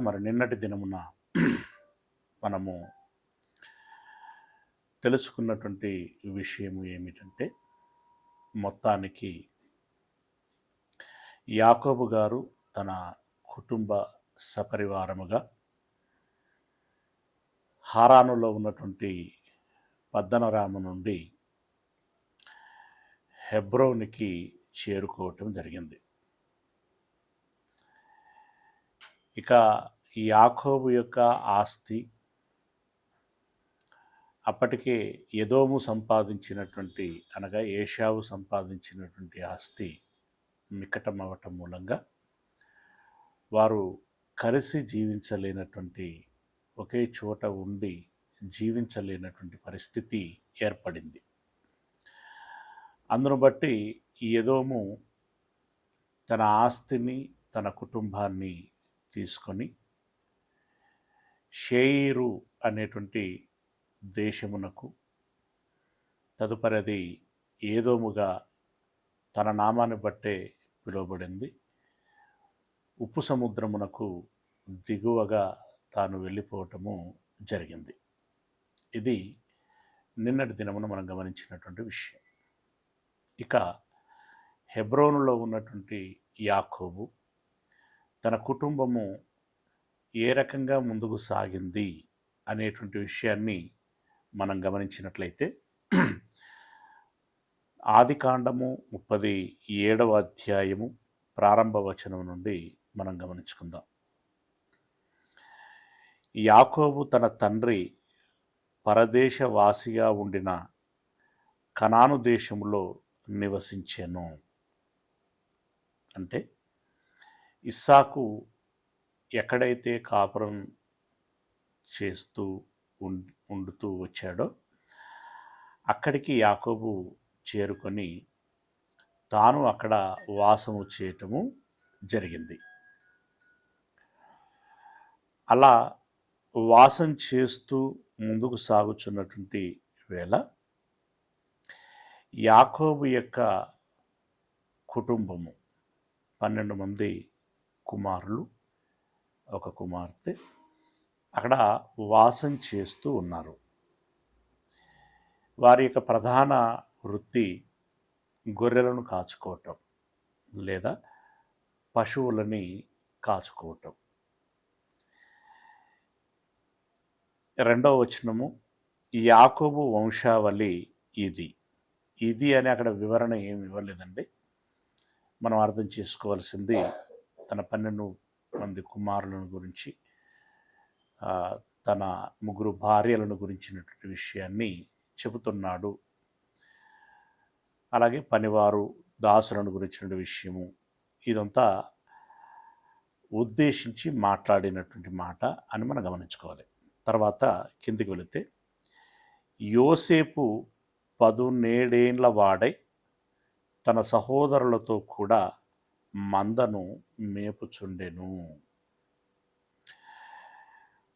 మరి నిన్నటి దినమున మనము తెలుసుకున్నటువంటి విషయము ఏమిటంటే, మొత్తానికి యాకోబు గారు తన కుటుంబ సపరివారముగా హారానులో ఉన్నటువంటి పద్దనరాము నుండి హెబ్రోనికి చేరుకోవటం జరిగింది. ఇక యాకోబు యొక్క ఆస్తి అప్పటికే ఎదోము సంపాదించినటువంటి అనగా ఏషావు సంపాదించినటువంటి ఆస్తి మిక్కటం అవ్వటం మూలంగా వారు కలిసి జీవించలేనటువంటి, ఒకే చోట ఉండి జీవించలేనటువంటి పరిస్థితి ఏర్పడింది. అందును బట్టి ఎదోము తన ఆస్తిని, తన కుటుంబాన్ని తీసుకొని షేయిరు అనేటువంటి దేశమునకు, తదుపరిది ఏదోముగా తన నామాన్ని బట్టే పిలువబడింది, ఉప్పు సముద్రమునకు దిగువగా తాను వెళ్ళిపోవటము జరిగింది. ఇది నిన్నటి దినమున మనం గమనించినటువంటి విషయం. ఇక హెబ్రోనులో ఉన్నటువంటి యాకోబు తన కుటుంబము ఏ రకంగా ముందుకు సాగింది అనేటువంటి విషయాన్ని మనం గమనించినట్లయితే, ఆదికాండము 37వ అధ్యాయము ప్రారంభ వచనం నుండి మనం గమనించుకుందాం. యాకోబు తన తండ్రి పరదేశవాసిగా ఉండిన కనాను దేశములో నివసించెను. అంటే ఇస్సాకు ఎక్కడైతే కాపురం చేస్తూ ఉండుతూ వచ్చాడో అక్కడికి యాకోబు చేరుకొని తాను అక్కడ వాసము చేయటము జరిగింది. అలా వాసం చేస్తూ ముందుకు సాగుచున్నటువంటి వేళ యాకోబు యొక్క కుటుంబము 12 మంది కుమారులు, ఒక కుమార్తె అక్కడ వాసం చేస్తూ ఉన్నారు. వారి యొక్క ప్రధాన వృత్తి గొర్రెలను కాచుకోవటం లేదా పశువులని కాచుకోవటం. 2వ వచనము, యాకోబు వంశావళి ఇది అని అక్కడ వివరణ ఏమి ఇవ్వలేదండి. మనం అర్థం చేసుకోవాల్సింది తన 12 మంది కుమారులను గురించి, తన 3 భార్యలను గురించినటువంటి విషయాన్ని చెబుతున్నాడు. అలాగే పనివారు, దాసులను గురించిన విషయము, ఇదంతా ఉద్దేశించి మాట్లాడినటువంటి మాట అని మనం గమనించుకోవాలి. తర్వాత కిందికి వెళితే, యోసేపు 17 వాడై తన సహోదరులతో కూడా మందను మేపుచుండెను.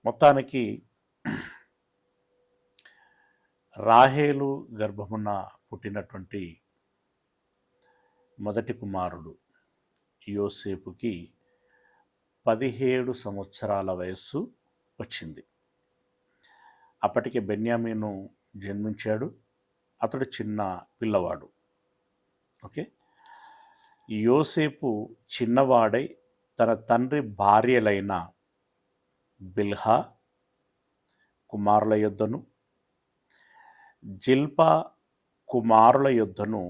మొత్తానికి రాహేలు గర్భమున పుట్టినటువంటి మొదటి కుమారుడు యోసేపుకి 17 సంవత్సరాల వయస్సు వచ్చింది. అప్పటికే బెన్యామీను జన్మించాడు. అతడు చిన్న పిల్లవాడు. ఓకే, యోసేపు చిన్నవాడై తన తండ్రి భార్యలైన బిల్హా కుమారుల యొద్దను, జిల్పా కుమారుల యొద్దను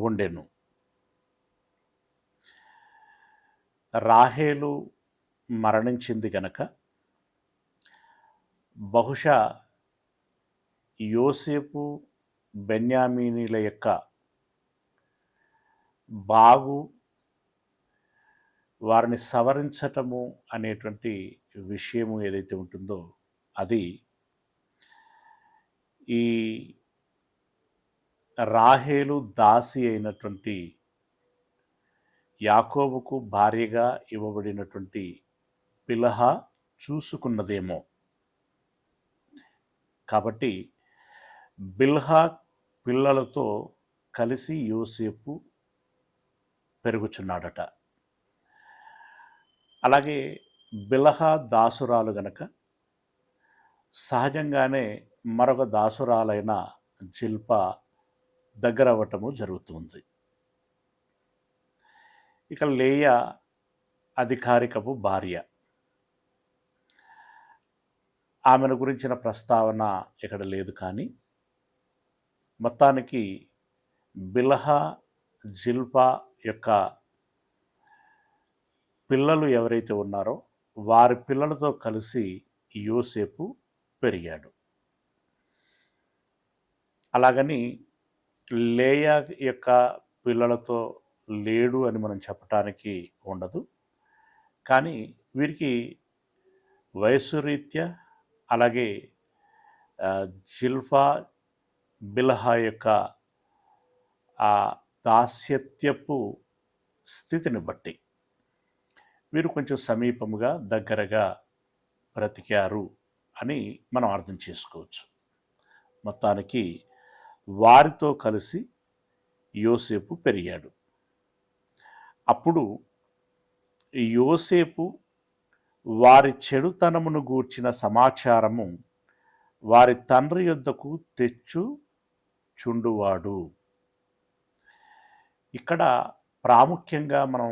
ఉండెను. రాహేలు మరణించింది గనక బహుశా యోసేపు బెన్యామీనీల యొక్క బాగు, వారిని సవరించటము అనేటువంటి విషయము ఏదైతే ఉంటుందో అది ఈ రాహేలు దాసి అయినటువంటి యాకోబుకు భార్యగా ఇవ్వబడినటువంటి బిల్హా చూసుకున్నదేమో. కాబట్టి బిల్హా పిల్లలతో కలిసి యోసేపు పెరుగుచున్నాడట. అలాగే బిలహ దాసురాలు గనక సహజంగానే మరొక దాసురాలైన జిల్పా దగ్గరవ్వటము జరుగుతుంది. ఇక లేయా అధికారికపు భార్య. ఆమెను గురించిన ప్రస్తావన ఇక్కడ లేదు, కానీ మొత్తానికి బిలహ జిల్పా యొక్క పిల్లలు ఎవరైతే ఉన్నారో వారి పిల్లలతో కలిసి యోసేపు పెరిగాడు. అలాగని లేయా యొక్క పిల్లలతో లేడు అని మనం చెప్పటానికి ఉండదు. కానీ వీరికి వయస్సు రీత్యా అలాగే జిల్పా బిలహా యొక్క ఆ దాస్యత్యపు స్థితిని బట్టి వీరు కొంచెం సమీపముగా దగ్గరగా బ్రతికారు అని మనం అర్థం చేసుకోవచ్చు. మొత్తానికి వారితో కలిసి యోసేపు పెరిగాడు. అప్పుడు యోసేపు వారి చెడుతనమును గూర్చిన సమాచారము వారి తండ్రి యొద్దకు తెచ్చుచుండువాడు. ఇక్కడ ప్రాముఖ్యంగా మనం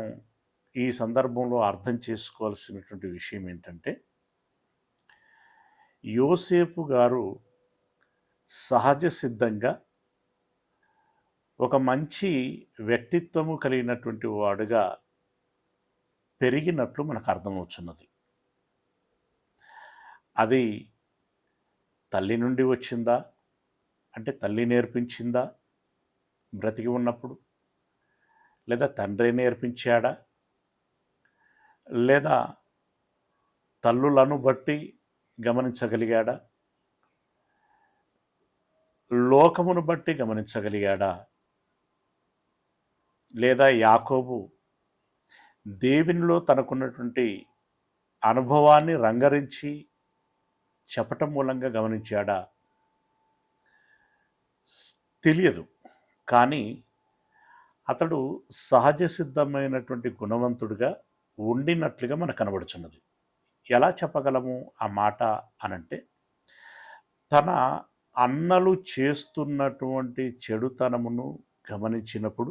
ఈ సందర్భంలో అర్థం చేసుకోవాల్సినటువంటి విషయం ఏంటంటే, యోసేపు గారు సహజ సిద్ధంగా ఒక మంచి వ్యక్తిత్వము కలిగినటువంటి వాడుగా పెరిగినట్లు మనకు అర్థమవుతున్నది. అది తల్లి నుండి వచ్చిందా అంటే తల్లి నేర్పించిందా బ్రతికి ఉన్నప్పుడు, లేదా తండ్రి నేర్పించాడా, లేదా తల్లులను బట్టి గమనించగలిగాడా, లోకమును బట్టి గమనించగలిగాడా, లేదా యాకోబు దేవునిలో తనకున్నటువంటి అనుభవాన్ని రంగరించి చెప్పటం మూలంగా గమనించాడా తెలియదు. కానీ అతడు సహజ సిద్ధమైనటువంటి గుణవంతుడిగా ఉండినట్లుగా మనకు కనబడుచున్నది. ఎలా చెప్పగలము ఆ మాట అనంటే, తన అన్నలు చేస్తున్నటువంటి చెడుతనమును గమనించినప్పుడు,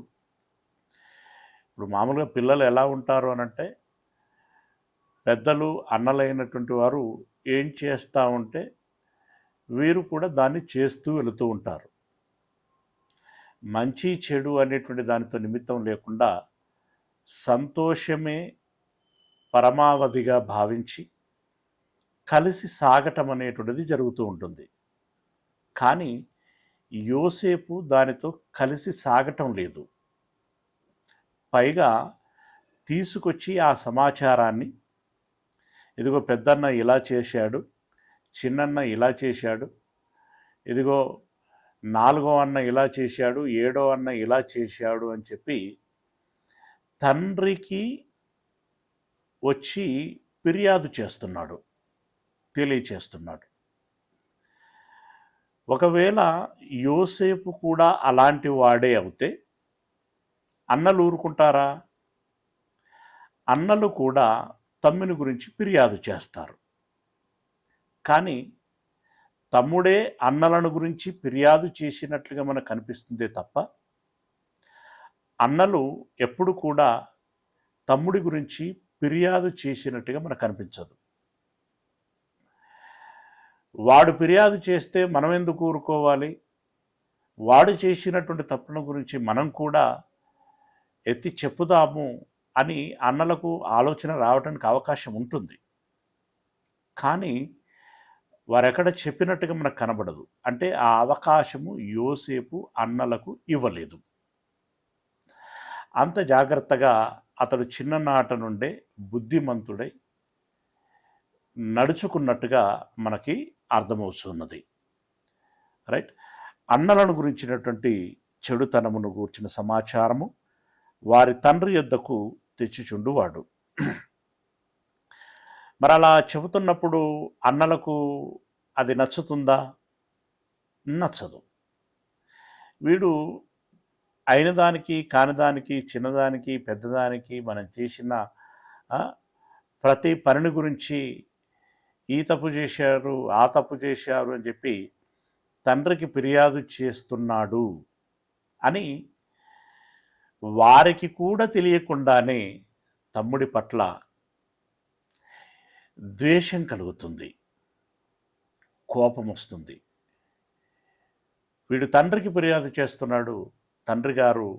ఇప్పుడు మామూలుగా పిల్లలు ఎలా ఉంటారు అనంటే, పెద్దలు అన్నలైనటువంటి వారు ఏం చేస్తూ ఉంటే వీరు కూడా దాన్ని చేస్తూ వెళుతూ ఉంటారు. మంచి చెడు అనేటువంటి దానితో నిమిత్తం లేకుండా సంతోషమే పరమావధిగా భావించి కలిసి సాగటం అనేటువంటిది జరుగుతూ ఉంటుంది. కానీ యోసేపు దానితో కలిసి సాగటం లేదు. పైగా తీసుకొచ్చి ఆ సమాచారాన్ని, ఇదిగో పెద్దన్న ఇలా చేశాడు, చిన్నన్న ఇలా చేశాడు, ఇదిగో నాలుగో అన్న ఇలా చేశాడు, ఏడో అన్న ఇలా చేశాడు అని చెప్పి తండ్రికి వచ్చి ఫిర్యాదు చేస్తున్నాడు, తెలియచేస్తున్నాడు. ఒకవేళ యోసేపు కూడా అలాంటి వాడే అవుతే అన్నలు ఊరుకుంటారా? అన్నలు కూడా తమ్ముని గురించి ఫిర్యాదు చేస్తారు. కానీ తమ్ముడే అన్నలను గురించి ఫిర్యాదు చేసినట్లుగా మనకు కనిపిస్తుందే తప్ప, అన్నలు ఎప్పుడు కూడా తమ్ముడి గురించి ఫిర్యాదు చేసినట్టుగా మనకు కనిపించదు. వాడు ఫిర్యాదు చేస్తే మనం ఎందుకు ఊరుకోవాలి? వాడు చేసినటువంటి తప్పుల గురించి మనం కూడా ఎత్తి చెప్పుదాము అని అన్నలకు ఆలోచన రావడానికి అవకాశం ఉంటుంది. కానీ వారెక్కడ చెప్పినట్టుగా మనకు కనబడదు. అంటే ఆ అవకాశము యోసేపు అన్నలకు ఇవ్వలేదు. అంత జాగ్రత్తగా అతడు చిన్ననాట నుండే బుద్ధిమంతుడై నడుచుకున్నట్టుగా మనకి అర్థమవుతున్నది. రైట్. అన్నలను గురించినటువంటి చెడుతనమును గూర్చిన సమాచారము వారి తండ్రి యొద్దకు తెచ్చుచుండువాడు. మరి అలా చెబుతున్నప్పుడు అన్నలకు అది నచ్చుతుందా? నచ్చదు. వీడు అయిన దానికి, కానిదానికి, చిన్నదానికి, పెద్దదానికి మనం చేసిన ప్రతి పనిని గురించి ఈ తప్పు చేశారు, ఆ తప్పు చేశారు అని చెప్పి తండ్రికి ఫిర్యాదు చేస్తున్నాడు అని వారికి కూడా తెలియకుండానే తమ్ముడి పట్ల ద్వేషం కలుగుతుంది, కోపం వస్తుంది. వీడు తండ్రికి ఫిర్యాదు చేస్తున్నాడు, తండ్రి గారు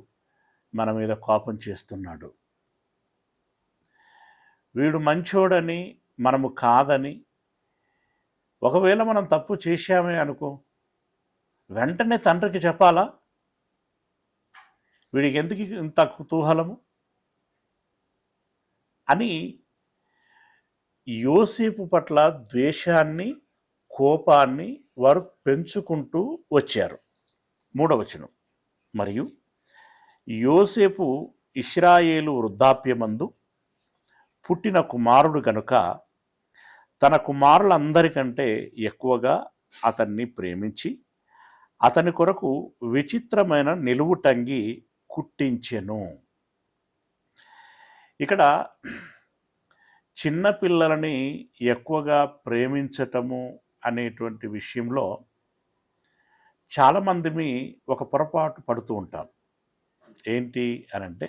మన మీద కోపం చేస్తున్నాడు. వీడు మంచోడని మనము కాదని, ఒకవేళ మనం తప్పు చేశామే అనుకో, వెంటనే తండ్రికి చెప్పాలా? వీడికి ఎందుకు ఇంత కుతూహలము అని యోసేపు పట్ల ద్వేషాన్ని, కోపాన్ని వారు పెంచుకుంటూ వచ్చారు. 3వ వచనం, మరియు యోసేపు ఇశ్రాయేలు వృద్ధాప్యమందు పుట్టిన కుమారుడు గనుక తన కుమారులందరికంటే ఎక్కువగా అతన్ని ప్రేమించి అతని కొరకు విచిత్రమైన నిలువుటంగి కుట్టించెను. ఇక్కడ చిన్నపిల్లలని ఎక్కువగా ప్రేమించటము అనేటువంటి విషయంలో చాలామంది ఒక పొరపాటు పడుతూ ఉంటాం. ఏంటి అనంటే,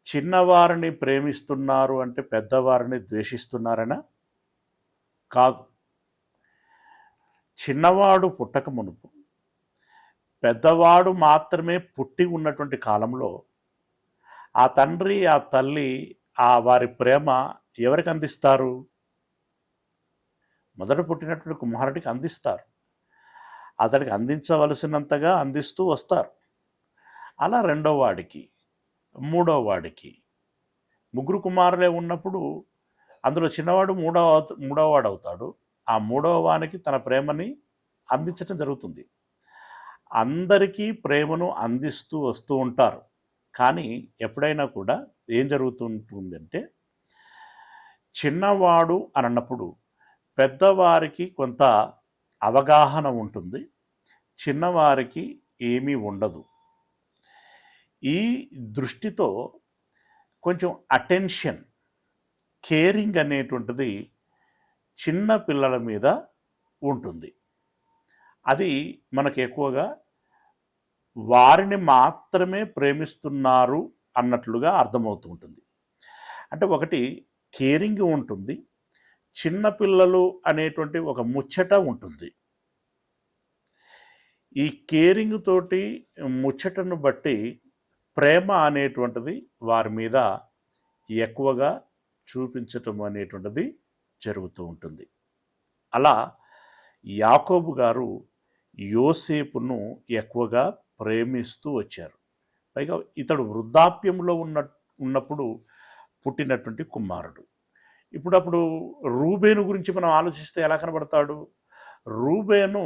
చిన్నవారిని ప్రేమిస్తున్నారు అంటే పెద్దవారిని ద్వేషిస్తున్నారనా? కాదు. చిన్నవాడు పుట్టక మునుపు పెద్దవాడు మాత్రమే పుట్టి ఉన్నటువంటి కాలంలో ఆ తండ్రి, ఆ తల్లి వారి ప్రేమ ఎవరికి అందిస్తారు? మొదట పుట్టినటువంటి కుమారుడికి అందిస్తారు. అతడికి అందించవలసినంతగా అందిస్తూ వస్తారు. అలా 2వ వాడికి, 3వ వాడికి, 3 కుమారులే ఉన్నప్పుడు అందులో చిన్నవాడు మూడవ వాడు అవుతాడు. ఆ 3వ వానికి తన ప్రేమని అందించడం జరుగుతుంది. అందరికీ ప్రేమను అందిస్తూ వస్తూ ఉంటారు. కానీ ఎప్పుడైనా కూడా ఏం జరుగుతుంటుందంటే, చిన్నవాడు అని అన్నప్పుడు పెద్దవారికి కొంత అవగాహన ఉంటుంది, చిన్నవారికి ఏమీ ఉండదు. ఈ దృష్టితో కొంచెం అటెన్షన్, కేరింగ్ అనేటువంటిది చిన్న పిల్లల మీద ఉంటుంది. అది మనకు ఎక్కువగా వారిని మాత్రమే ప్రేమిస్తున్నారు అన్నట్లుగా అర్థమవుతూ ఉంటుంది. అంటే ఒకటి కేరింగ్ ఉంటుంది, చిన్నపిల్లలు అనేటువంటి ఒక ముచ్చట ఉంటుంది. ఈ కేరింగ్ తోటి ముచ్చటను బట్టి ప్రేమ అనేటువంటిది వారి మీద ఎక్కువగా చూపించటం అనేటువంటిది జరుగుతూ ఉంటుంది. అలా యాకోబు గారు యోసేపును ఎక్కువగా ప్రేమిస్తూ వచ్చారు. పైగా ఇతడు వృద్ధాప్యంలో ఉన్నప్పుడు పుట్టినటువంటి కుమారుడు. అప్పుడు రూబేను గురించి మనం ఆలోచిస్తే ఎలా కనబడతాడు? రూబేను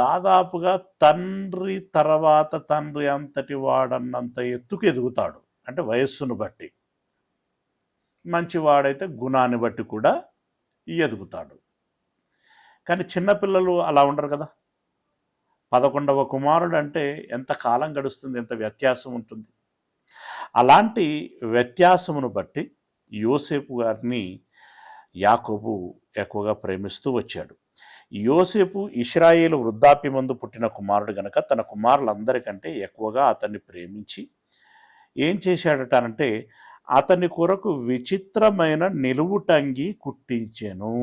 దాదాపుగా తండ్రి తర్వాత తండ్రి అంతటి వాడన్నంత ఎత్తుకు ఎదుగుతాడు. అంటే వయస్సును బట్టి, మంచివాడైతే గుణాన్ని బట్టి కూడా ఎదుగుతాడు. కానీ చిన్నపిల్లలు అలా ఉండరు కదా. 11వ కుమారుడు అంటే ఎంత కాలం గడుస్తుంది, ఎంత వ్యత్యాసం ఉంటుంది. అలాంటి వ్యత్యాసమును బట్టి యోసేపు గారిని యాకోబు ఎక్కువగా ప్రేమిస్తూ వచ్చాడు. యోసేపు ఇశ్రాయేలు వృద్ధాప్యమందు పుట్టిన కుమారుడు గనక తన కుమారులందరికంటే ఎక్కువగా అతన్ని ప్రేమించి ఏం చేశాడటనంటే, అతని కొరకు విచిత్రమైన నిలువుటంగి కుట్టించెను.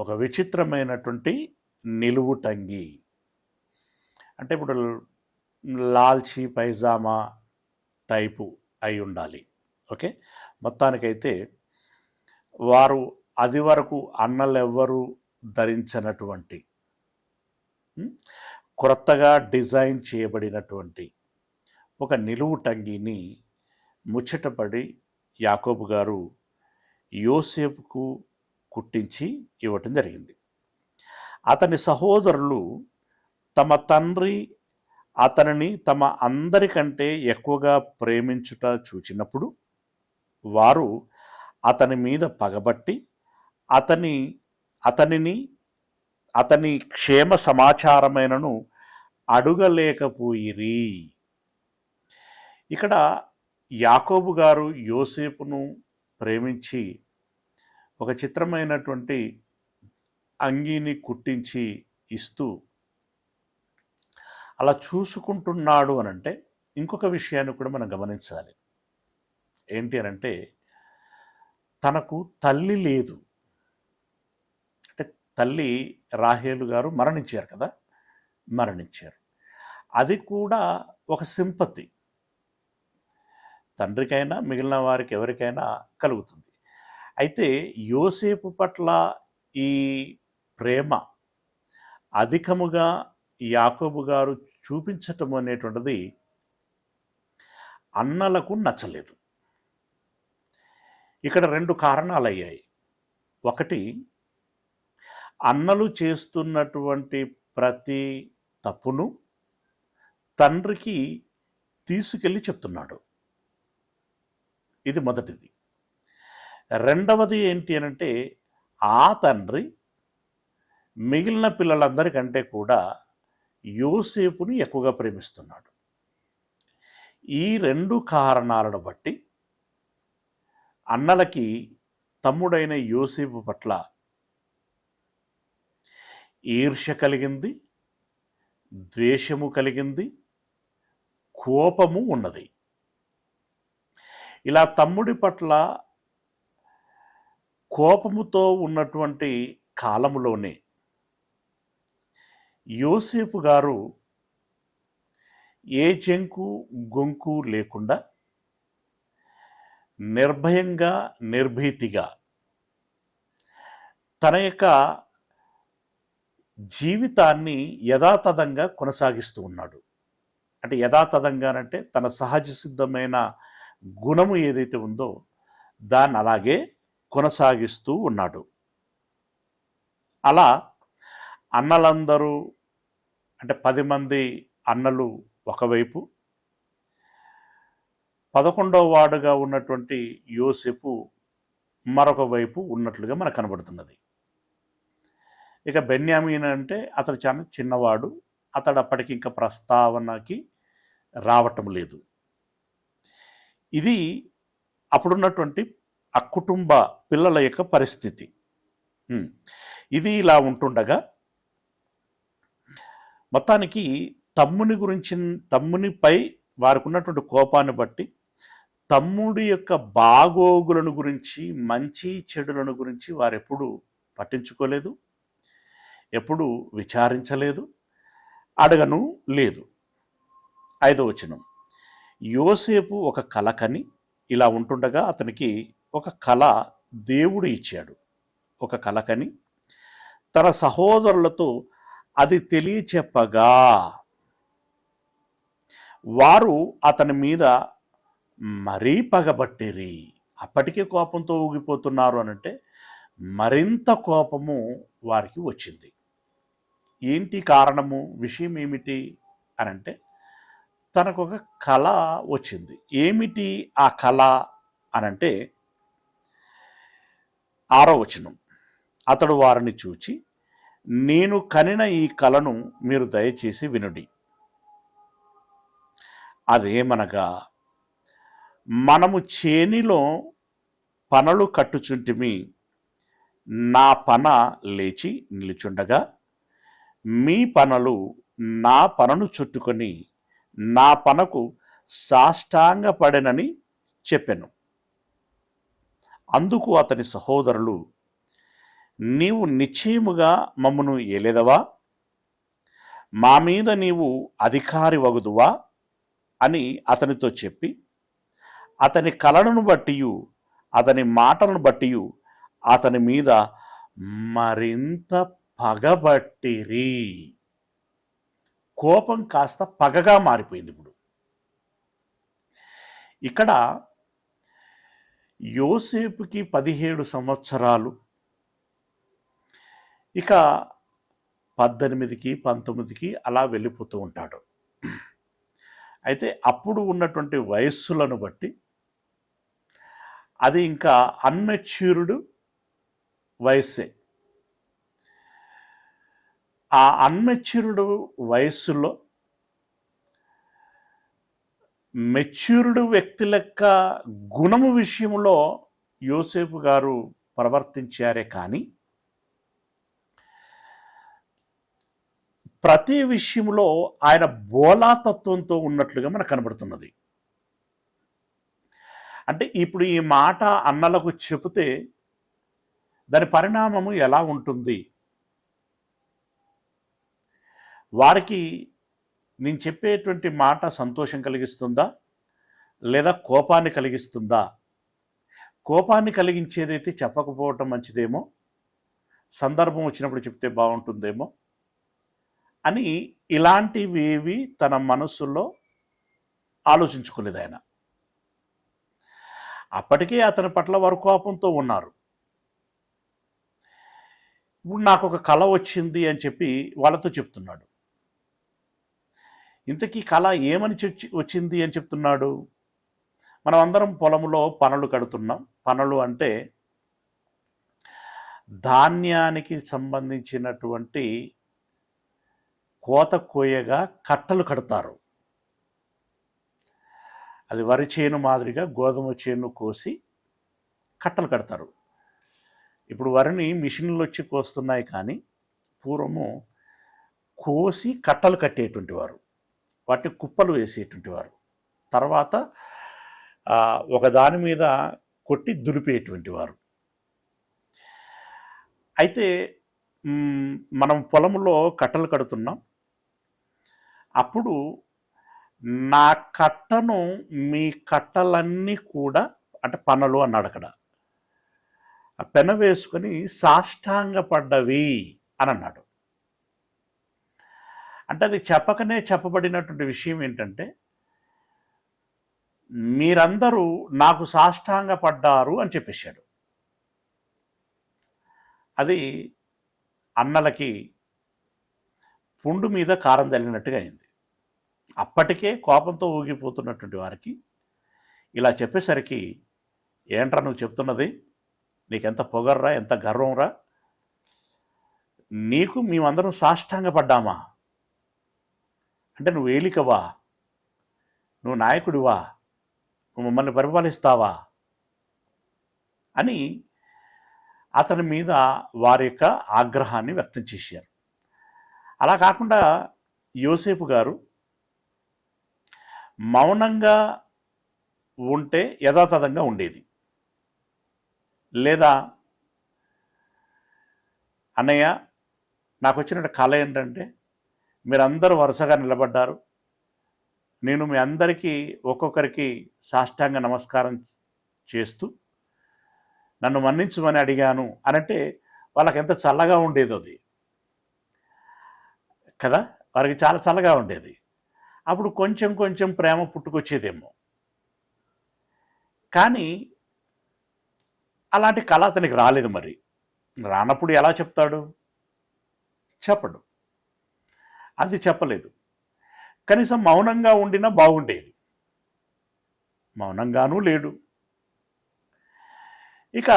ఒక విచిత్రమైనటువంటి నిలువుటంగి అంటే ఇప్పుడు లాల్చీ పైజామా టైపు అయి ఉండాలి. ఓకే, మొత్తానికైతే వారు అది వరకు అన్నలెవ్వరూ ధరించినటువంటి క్రొత్తగా డిజైన్ చేయబడినటువంటి ఒక నిలువుటంగిని ముచ్చటపడి యాకోబు గారు యోసేపుకు కుట్టించి ఇవ్వటం జరిగింది. అతని సహోదరులు తమ తండ్రి అతనిని తమ అందరికంటే ఎక్కువగా ప్రేమించుట చూచినప్పుడు వారు అతని మీద పగబట్టి అతని క్షేమ సమాచారమైనను అడుగలేకపోయిరి. ఇక్కడ యాకోబు గారు యోసేపును ప్రేమించి ఒక చిత్రమైనటువంటి అంగీని కుట్టించి ఇస్తూ అలా చూసుకుంటున్నాడు అనంటే ఇంకొక విషయాన్ని కూడా మనం గమనించాలి. ఏంటి అనంటే తనకు తల్లి లేదు. అంటే తల్లి రాహేలు గారు మరణించారు కదా, మరణించారు. అది కూడా ఒక సింపతి తండ్రికైనా మిగిలిన వారికి ఎవరికైనా కలుగుతుంది. అయితే యోసేపు పట్ల ఈ ప్రేమ అధికముగా యాకోబు గారు చూపించటం అనేటువంటిది అన్నలకు నచ్చలేదు. ఇక్కడ 2 కారణాలు అయ్యాయి. ఒకటి, అన్నలు చేస్తున్నటువంటి ప్రతి తప్పును తండ్రికి తీసుకెళ్ళి చెప్తున్నాడు. ఇది మొదటిది. రెండవది ఏంటి అనంటే ఆ తండ్రి మిగిలిన పిల్లలందరికంటే కూడా యోసేపుని ఎక్కువగా ప్రేమిస్తున్నాడు. ఈ 2 కారణాలను బట్టి అన్నలకి తమ్ముడైన యోసేపు పట్ల ఈర్ష్య కలిగింది, ద్వేషము కలిగింది, కోపము ఉన్నది. ఇలా తమ్ముడి పట్ల కోపముతో ఉన్నటువంటి కాలములోనే యోసేపు గారు ఏ చెంకు గొంకు లేకుండా నిర్భయంగా నిర్భీతిగా తన యొక్క జీవితాన్ని యథాతథంగా కొనసాగిస్తూ ఉన్నాడు. అంటే యథాతథంగానంటే తన సహజ సిద్ధమైన గుణము ఏదైతే ఉందో దాన్ని అలాగే కొనసాగిస్తూ ఉన్నాడు. అలా అన్నలందరూ అంటే 10 మంది అన్నలు ఒకవైపు, 11వ వాడుగా ఉన్నటువంటి యోసేపు మరొక వైపు ఉన్నట్లుగా మనకు కనబడుతున్నది. ఇక బెన్యామీన్ అంటే అతడు చాలా చిన్నవాడు, అతడు అప్పటికి ఇంకా ప్రస్తావనకి రావటం లేదు. ఇది అప్పుడున్నటువంటి ఆ కుటుంబ పిల్లల యొక్క పరిస్థితి. ఇది ఇలా ఉంటుండగా మొత్తానికి తమ్మునిపై వారికి ఉన్నటువంటి కోపాన్ని బట్టి తమ్ముడి యొక్క బాగోగులను గురించి, మంచి చెడులను గురించి వారెప్పుడు పట్టించుకోలేదు, ఎప్పుడు విచారించలేదు, అడగను లేదు. 5వ వచనం, యోసేపు ఒక కల కని ఇలా ఉంటుండగా అతనికి ఒక కల దేవుడు ఇచ్చాడు. ఒక కల కని తన సహోదరులతో అది తెలియచెప్పగా వారు అతని మీద మరీ పగబట్టిరి. అప్పటికే కోపంతో ఊగిపోతున్నారు అనంటే మరింత కోపము వారికి వచ్చింది. ఏంటి కారణము, విషయం ఏమిటి అనంటే తనకు ఒక కళ వచ్చింది. ఏమిటి ఆ కళ అనంటే 6వ వచనం, అతడు వారిని చూచి, నేను కనిన ఈ కలను మీరు దయచేసి వినుడి. అదేమనగా, మనము చేనిలో పనలు కట్టుచుంటిమి, నా పన లేచి నిలుచుండగా మీ పనలు నా పనను చుట్టుకొని నా పనకు సాష్టాంగపడెనని చెప్పెను. అందుకు అతని సహోదరులు, నీవు నిశ్చయముగా మమ్మను ఏలేదవా, మా మీద నీవు అధికారి వగుదువా అని అతనితో చెప్పి అతని కలను బట్టి అతని మాటలను బట్టి అతని మీద మరింత పగబట్టిరి. కోపం కాస్త పగగా మారిపోయింది. ఇప్పుడు ఇక్కడ యోసేపుకి 17 సంవత్సరాలు, ఇక 18కి 19కి అలా వెళ్ళిపోతూ ఉంటాడు. అయితే అప్పుడు ఉన్నటువంటి వయస్సులను బట్టి అది ఇంకా అన్మెచ్యూర్డ్ వయస్సే. ఆ అన్మెచ్యూర్డ్ వయస్సులో మెచ్యూర్డ్ వ్యక్తి లెక్క గుణము విషయంలో యోసేపు గారు ప్రవర్తించారే కానీ ప్రతి విషయంలో ఆయన బోలాతత్వంతో ఉన్నట్లుగా మనకు కనబడుతున్నది. అంటే ఇప్పుడు ఈ మాట అన్నలకు చెబితే దాని పరిణామము ఎలా ఉంటుంది? వారికి నేను చెప్పేటువంటి మాట సంతోషం కలిగిస్తుందా లేదా కోపాన్ని కలిగిస్తుందా? కోపాన్ని కలిగించేదైతే చెప్పకపోవటం మంచిదేమో, సందర్భం వచ్చినప్పుడు చెప్తే బాగుంటుందేమో అని ఇలాంటివేవి తన మనస్సులో ఆలోచించుకోలేదు ఆయన. అప్పటికే అతని పట్ల వారు కోపంతో ఉన్నారు. ఇప్పుడు నాకు ఒక కళ వచ్చింది అని చెప్పి వాళ్ళతో చెప్తున్నాడు. ఇంతకీ కళ ఏమని వచ్చింది అని చెప్తున్నాడు? మనం అందరం పొలంలో పనులు కడుతున్నాం. పనులు అంటే ధాన్యానికి సంబంధించినటువంటి కోత కోయగా కట్టలు కడతారు. అది వరి చేను మాదిరిగా గోధుమ చేను కోసి కట్టలు కడతారు. ఇప్పుడు వరిని మిషన్లు వచ్చి కోస్తున్నాయి, కానీ పూర్వము కోసి కట్టలు కట్టేటువంటి వారు, వాటిని కుప్పలు వేసేటువంటి వారు, తర్వాత ఒక దాని మీద కొట్టి దులిపేటువంటి వారు. అయితే మనం పొలంలో కట్టలు కడుతున్నాం. అప్పుడు నా కట్టను మీ కట్టలన్నీ కూడా, అంటే పనులు అన్నాడు అక్కడ, పెన వేసుకొని సాష్టాంగపడ్డవి అని అన్నాడు. అంటే అది చెప్పకనే చెప్పబడినటువంటి విషయం ఏంటంటే, మీరందరూ నాకు సాష్టాంగపడ్డారు అని చెప్పేశాడు. అది అన్నలకి పుండు మీద కారం చల్లినట్టుగా అయింది. అప్పటికే కోపంతో ఊగిపోతున్నటువంటి వారికి ఇలా చెప్పేసరికి, ఏంట్రా నువ్వు చెప్తున్నది, నీకెంత పొగర్రా, ఎంత గర్వంరా, నీకు మేమందరం సాష్టాంగపడ్డామా? అంటే నువ్వు ఏలికవా, నువ్వు నాయకుడివా, నువ్వు మమ్మల్ని పరిపాలిస్తావా అని అతని మీద వారి యొక్క ఆగ్రహాన్ని వ్యక్తం చేశారు. అలా కాకుండా యోసేపు గారు మౌనంగా ఉంటే యథాతథంగా ఉండేది. లేదా అన్నయ్య, నాకు వచ్చిన కళ ఏంటంటే, మీరందరూ వరుసగా నిలబడ్డారు, నేను మీ అందరికీ ఒక్కొక్కరికి సాష్టాంగ నమస్కారం చేస్తూ నన్ను మన్నించమని అడిగాను అనంటే వాళ్ళకి ఎంత చల్లగా ఉండేది అది కదా, వారికి చాలా చల్లగా ఉండేది. అప్పుడు కొంచెం కొంచెం ప్రేమ పుట్టుకొచ్చేదేమో. కానీ అలాంటి కళ అతనికి రాలేదు. మరి రానప్పుడు ఎలా చెప్తాడు? చెప్పడు. అది చెప్పలేదు. కనీసం మౌనంగా ఉండినా బాగుండేది. మౌనంగానూ లేడు. ఇక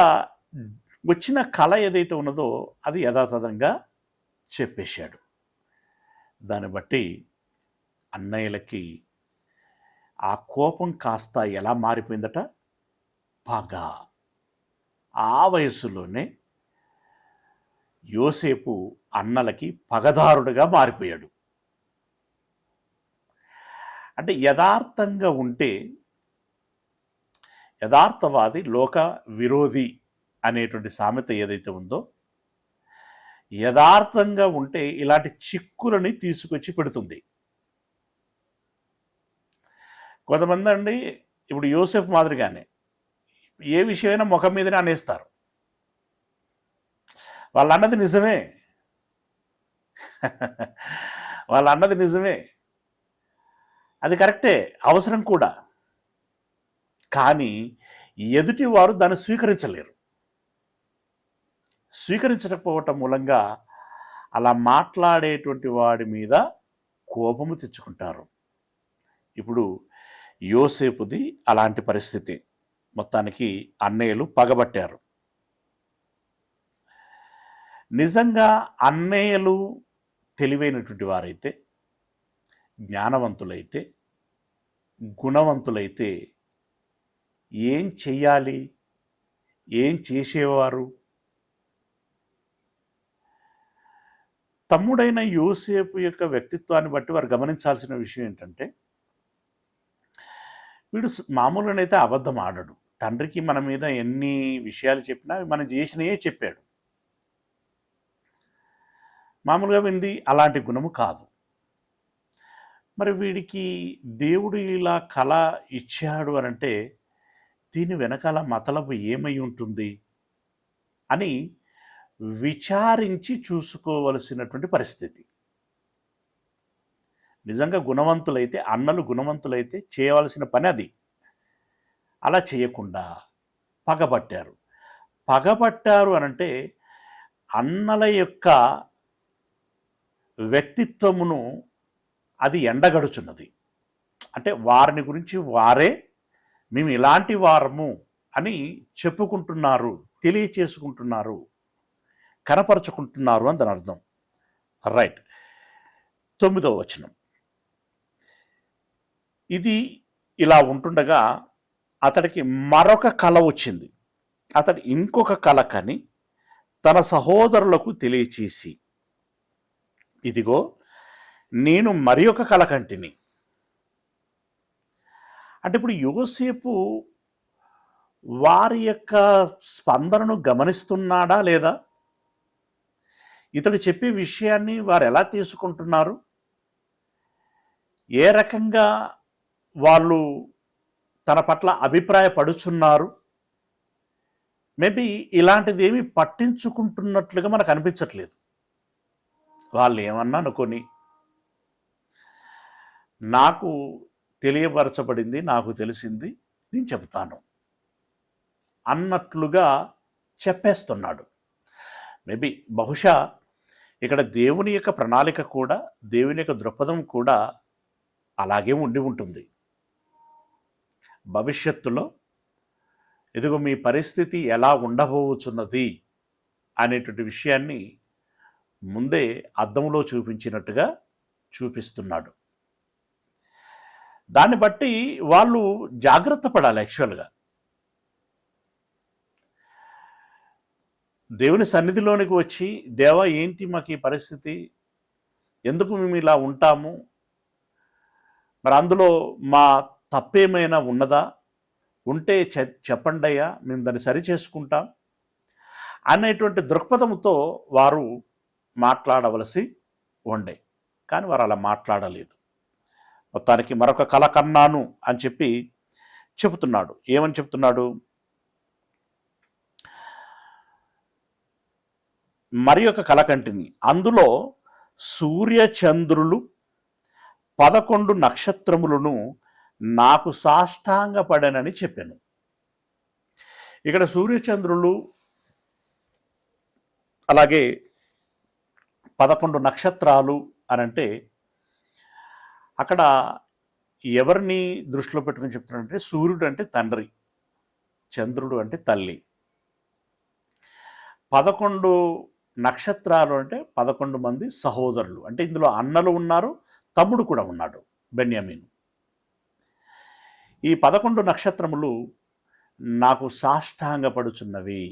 వచ్చిన కళ ఏదైతే ఉన్నదో అది యథాతథంగా చెప్పేశాడు. దాన్ని బట్టి అన్నయ్యలకి ఆ కోపం కాస్త ఎలా మారిపోయిందట? పగ. ఆ వయస్సులోనే యోసేపు అన్నలకి పగదారుడుగా మారిపోయాడు. అంటే యథార్థంగా ఉంటే, యథార్థవాది లోక విరోధి అనేటువంటి సామెత ఏదైతే ఉందో, యథార్థంగా ఉంటే ఇలాంటి చిక్కులని తీసుకొచ్చి పెడుతుంది. కొంతమంది అండి ఇప్పుడు యోసేపు మాదిరిగానే ఏ విషయమైనా ముఖం మీదనే అనేస్తారు. వాళ్ళు అన్నది నిజమే, వాళ్ళు అన్నది నిజమే, అది కరెక్టే, అవసరం కూడా. కానీ ఎదుటి వారు దాన్ని స్వీకరించలేరు. స్వీకరించకపోవటం మూలంగా అలా మాట్లాడేటువంటి వాడి మీద కోపము తెచ్చుకుంటారు. ఇప్పుడు యోసేపుది అలాంటి పరిస్థితి. మొత్తానికి అన్నయ్యలు పగబట్టారు. నిజంగా అన్నయ్యలు తెలివైనటువంటి వారైతే, జ్ఞానవంతులైతే గుణవంతులైతే ఏం చెయ్యాలి, ఏం చేసేవారు? తమ్ముడైన యోసేపు యొక్క వ్యక్తిత్వాన్ని బట్టి వారు గమనించాల్సిన విషయం ఏంటంటే, వీడు మామూలుగానైతే అబద్ధం ఆడడు. తండ్రికి మన మీద ఎన్ని విషయాలు చెప్పినా మనం చేసినయే చెప్పాడు. మామూలుగా వింది అలాంటి గుణము కాదు. మరి వీడికి దేవుడు ఇలా కళ ఇచ్చాడు అనంటే దీని వెనకాల మతలబు ఏమై ఉంటుంది అని విచారించి చూసుకోవలసినటువంటి పరిస్థితి. నిజంగా గుణవంతులైతే, అన్నలు గుణవంతులైతే చేయవలసిన పని అది. అలా చేయకుండా పగబట్టారు. పగబట్టారు అనంటే అన్నల యొక్క వ్యక్తిత్వమును అది ఎండగడుచున్నది. అంటే వారిని గురించి వారే మేము ఇలాంటి వారము అని చెప్పుకుంటున్నారు, తెలియచేసుకుంటున్నారు, కనపరుచుకుంటున్నారు అని దాని అర్థం. రైట్. 9వ వచనం. ఇది ఇలా ఉంటుండగా అతడికి మరొక కల వచ్చింది. అతడు ఇంకొక కల కని తన సహోదరులకు తెలియచేసి, ఇదిగో నేను మరి ఒక కల కంటిని. అంటే ఇప్పుడు యోసేపు వారి యొక్క స్పందనను గమనిస్తున్నాడా లేదా? ఇతడు చెప్పే విషయాన్ని వారు ఎలా తీసుకుంటున్నారు? ఏ రకంగా వాళ్ళు తన పట్ల అభిప్రాయపడుచున్నారు? మేబీ ఇలాంటిది ఏమీ పట్టించుకుంటున్నట్లుగా మనకు అనిపించట్లేదు. వాళ్ళు ఏమన్నా అనుకొని, నాకు తెలియపరచబడింది, నాకు తెలిసింది, నేను చెబుతాను అన్నట్లుగా చెప్పేస్తున్నాడు. మేబీ బహుశా ఇక్కడ దేవుని యొక్క ప్రణాళిక కూడా, దేవుని యొక్క దృక్పథం కూడా అలాగే ఉండి ఉంటుంది. భవిష్యత్తులో ఇదిగో మీ పరిస్థితి ఎలా ఉండబోచున్నది అనేటువంటి విషయాన్ని ముందే అద్దంలో చూపించినట్టుగా చూపిస్తున్నాడు. దాన్ని బట్టి వాళ్ళు జాగ్రత్త పడాలి. యాక్చువల్గా దేవుని సన్నిధిలోనికి వచ్చి, దేవా ఏంటి మాకు ఈ పరిస్థితి, ఎందుకు మేము ఇలా ఉంటాము, మరి అందులో మా తప్పేమైనా ఉన్నదా, ఉంటే చెప్పండి అయ్యా, మేము దాన్ని సరి చేసుకుంటాం అనేటువంటి దృక్పథంతో వారు మాట్లాడవలసి ఉండే. కానీ వారు అలా మాట్లాడలేదు. మొత్తానికి మరొక కల కన్నాను అని చెప్పి చెబుతున్నాడు. ఏమని చెప్తున్నాడు? మరి ఒక కల కంటిని, అందులో సూర్యచంద్రులు 11 నక్షత్రములను నాకు సాష్టాంగపడనని చెప్పాను. ఇక్కడ సూర్యచంద్రులు అలాగే 11 నక్షత్రాలు అనంటే అక్కడ ఎవరిని దృష్టిలో పెట్టుకుని చెప్తున్నాడంటే, సూర్యుడు అంటే తండ్రి, చంద్రుడు అంటే తల్లి, 11 నక్షత్రాలు అంటే 11 మంది సహోదరులు. అంటే ఇందులో అన్నలు ఉన్నారు, తమ్ముడు కూడా ఉన్నాడు, బెన్యామీను. ఈ 11 నక్షత్రములు నాకు సాష్టాంగపడుచున్నవి.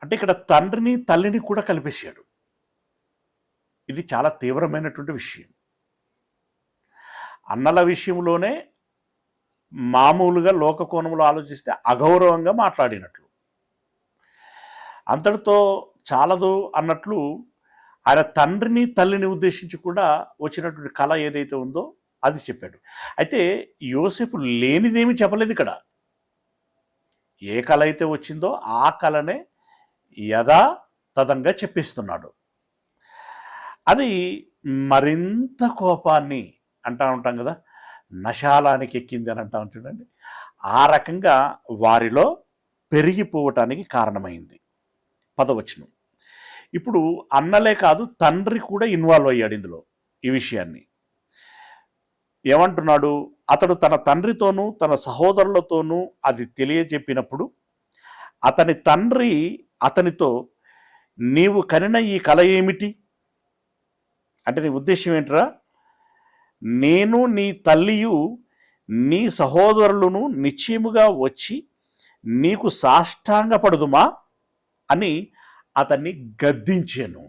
అంటే ఇక్కడ తండ్రిని తల్లిని కూడా కలిపేశాడు. ఇది చాలా తీవ్రమైనటువంటి విషయం. అన్నల విషయంలోనే మామూలుగా లోకకోణంలో ఆలోచిస్తే అగౌరవంగా మాట్లాడినట్లు, అంతటితో చాలదు అన్నట్లు ఆయన తండ్రిని తల్లిని ఉద్దేశించి కూడా వచ్చినటువంటి కళ ఏదైతే ఉందో అది చెప్పాడు. అయితే యోసేపు లేనిదేమీ చెప్పలేదు ఇక్కడ. ఏ కళ అయితే వచ్చిందో ఆ కళనే యథాతథంగా చెప్పిస్తున్నాడు. అది మరింత కోపాన్ని అంటూ ఉంటాం కదా, నశాలానికి ఎక్కింది అని అంటా ఉంటుందండి. ఆ రకంగా వారిలో పెరిగిపోవటానికి కారణమైంది. 10వ వచనం. ఇప్పుడు అన్నలే కాదు, తండ్రి కూడా ఇన్వాల్వ్ అయ్యాడు ఇందులో. ఈ విషయాన్ని ఏమంటున్నాడు? అతడు తన తండ్రితోనూ తన సహోదరులతోనూ అది తెలియజెప్పినప్పుడు అతని తండ్రి అతనితో, నీవు కనిన ఈ కల ఏమిటి? అంటే నీ ఉద్దేశం ఏంట్రా? నేను నీ తల్లియు నీ సహోదరులను నిశ్చయముగా వచ్చి నీకు సాష్టాంగపడుదుమా అని అతన్ని గద్దించాను.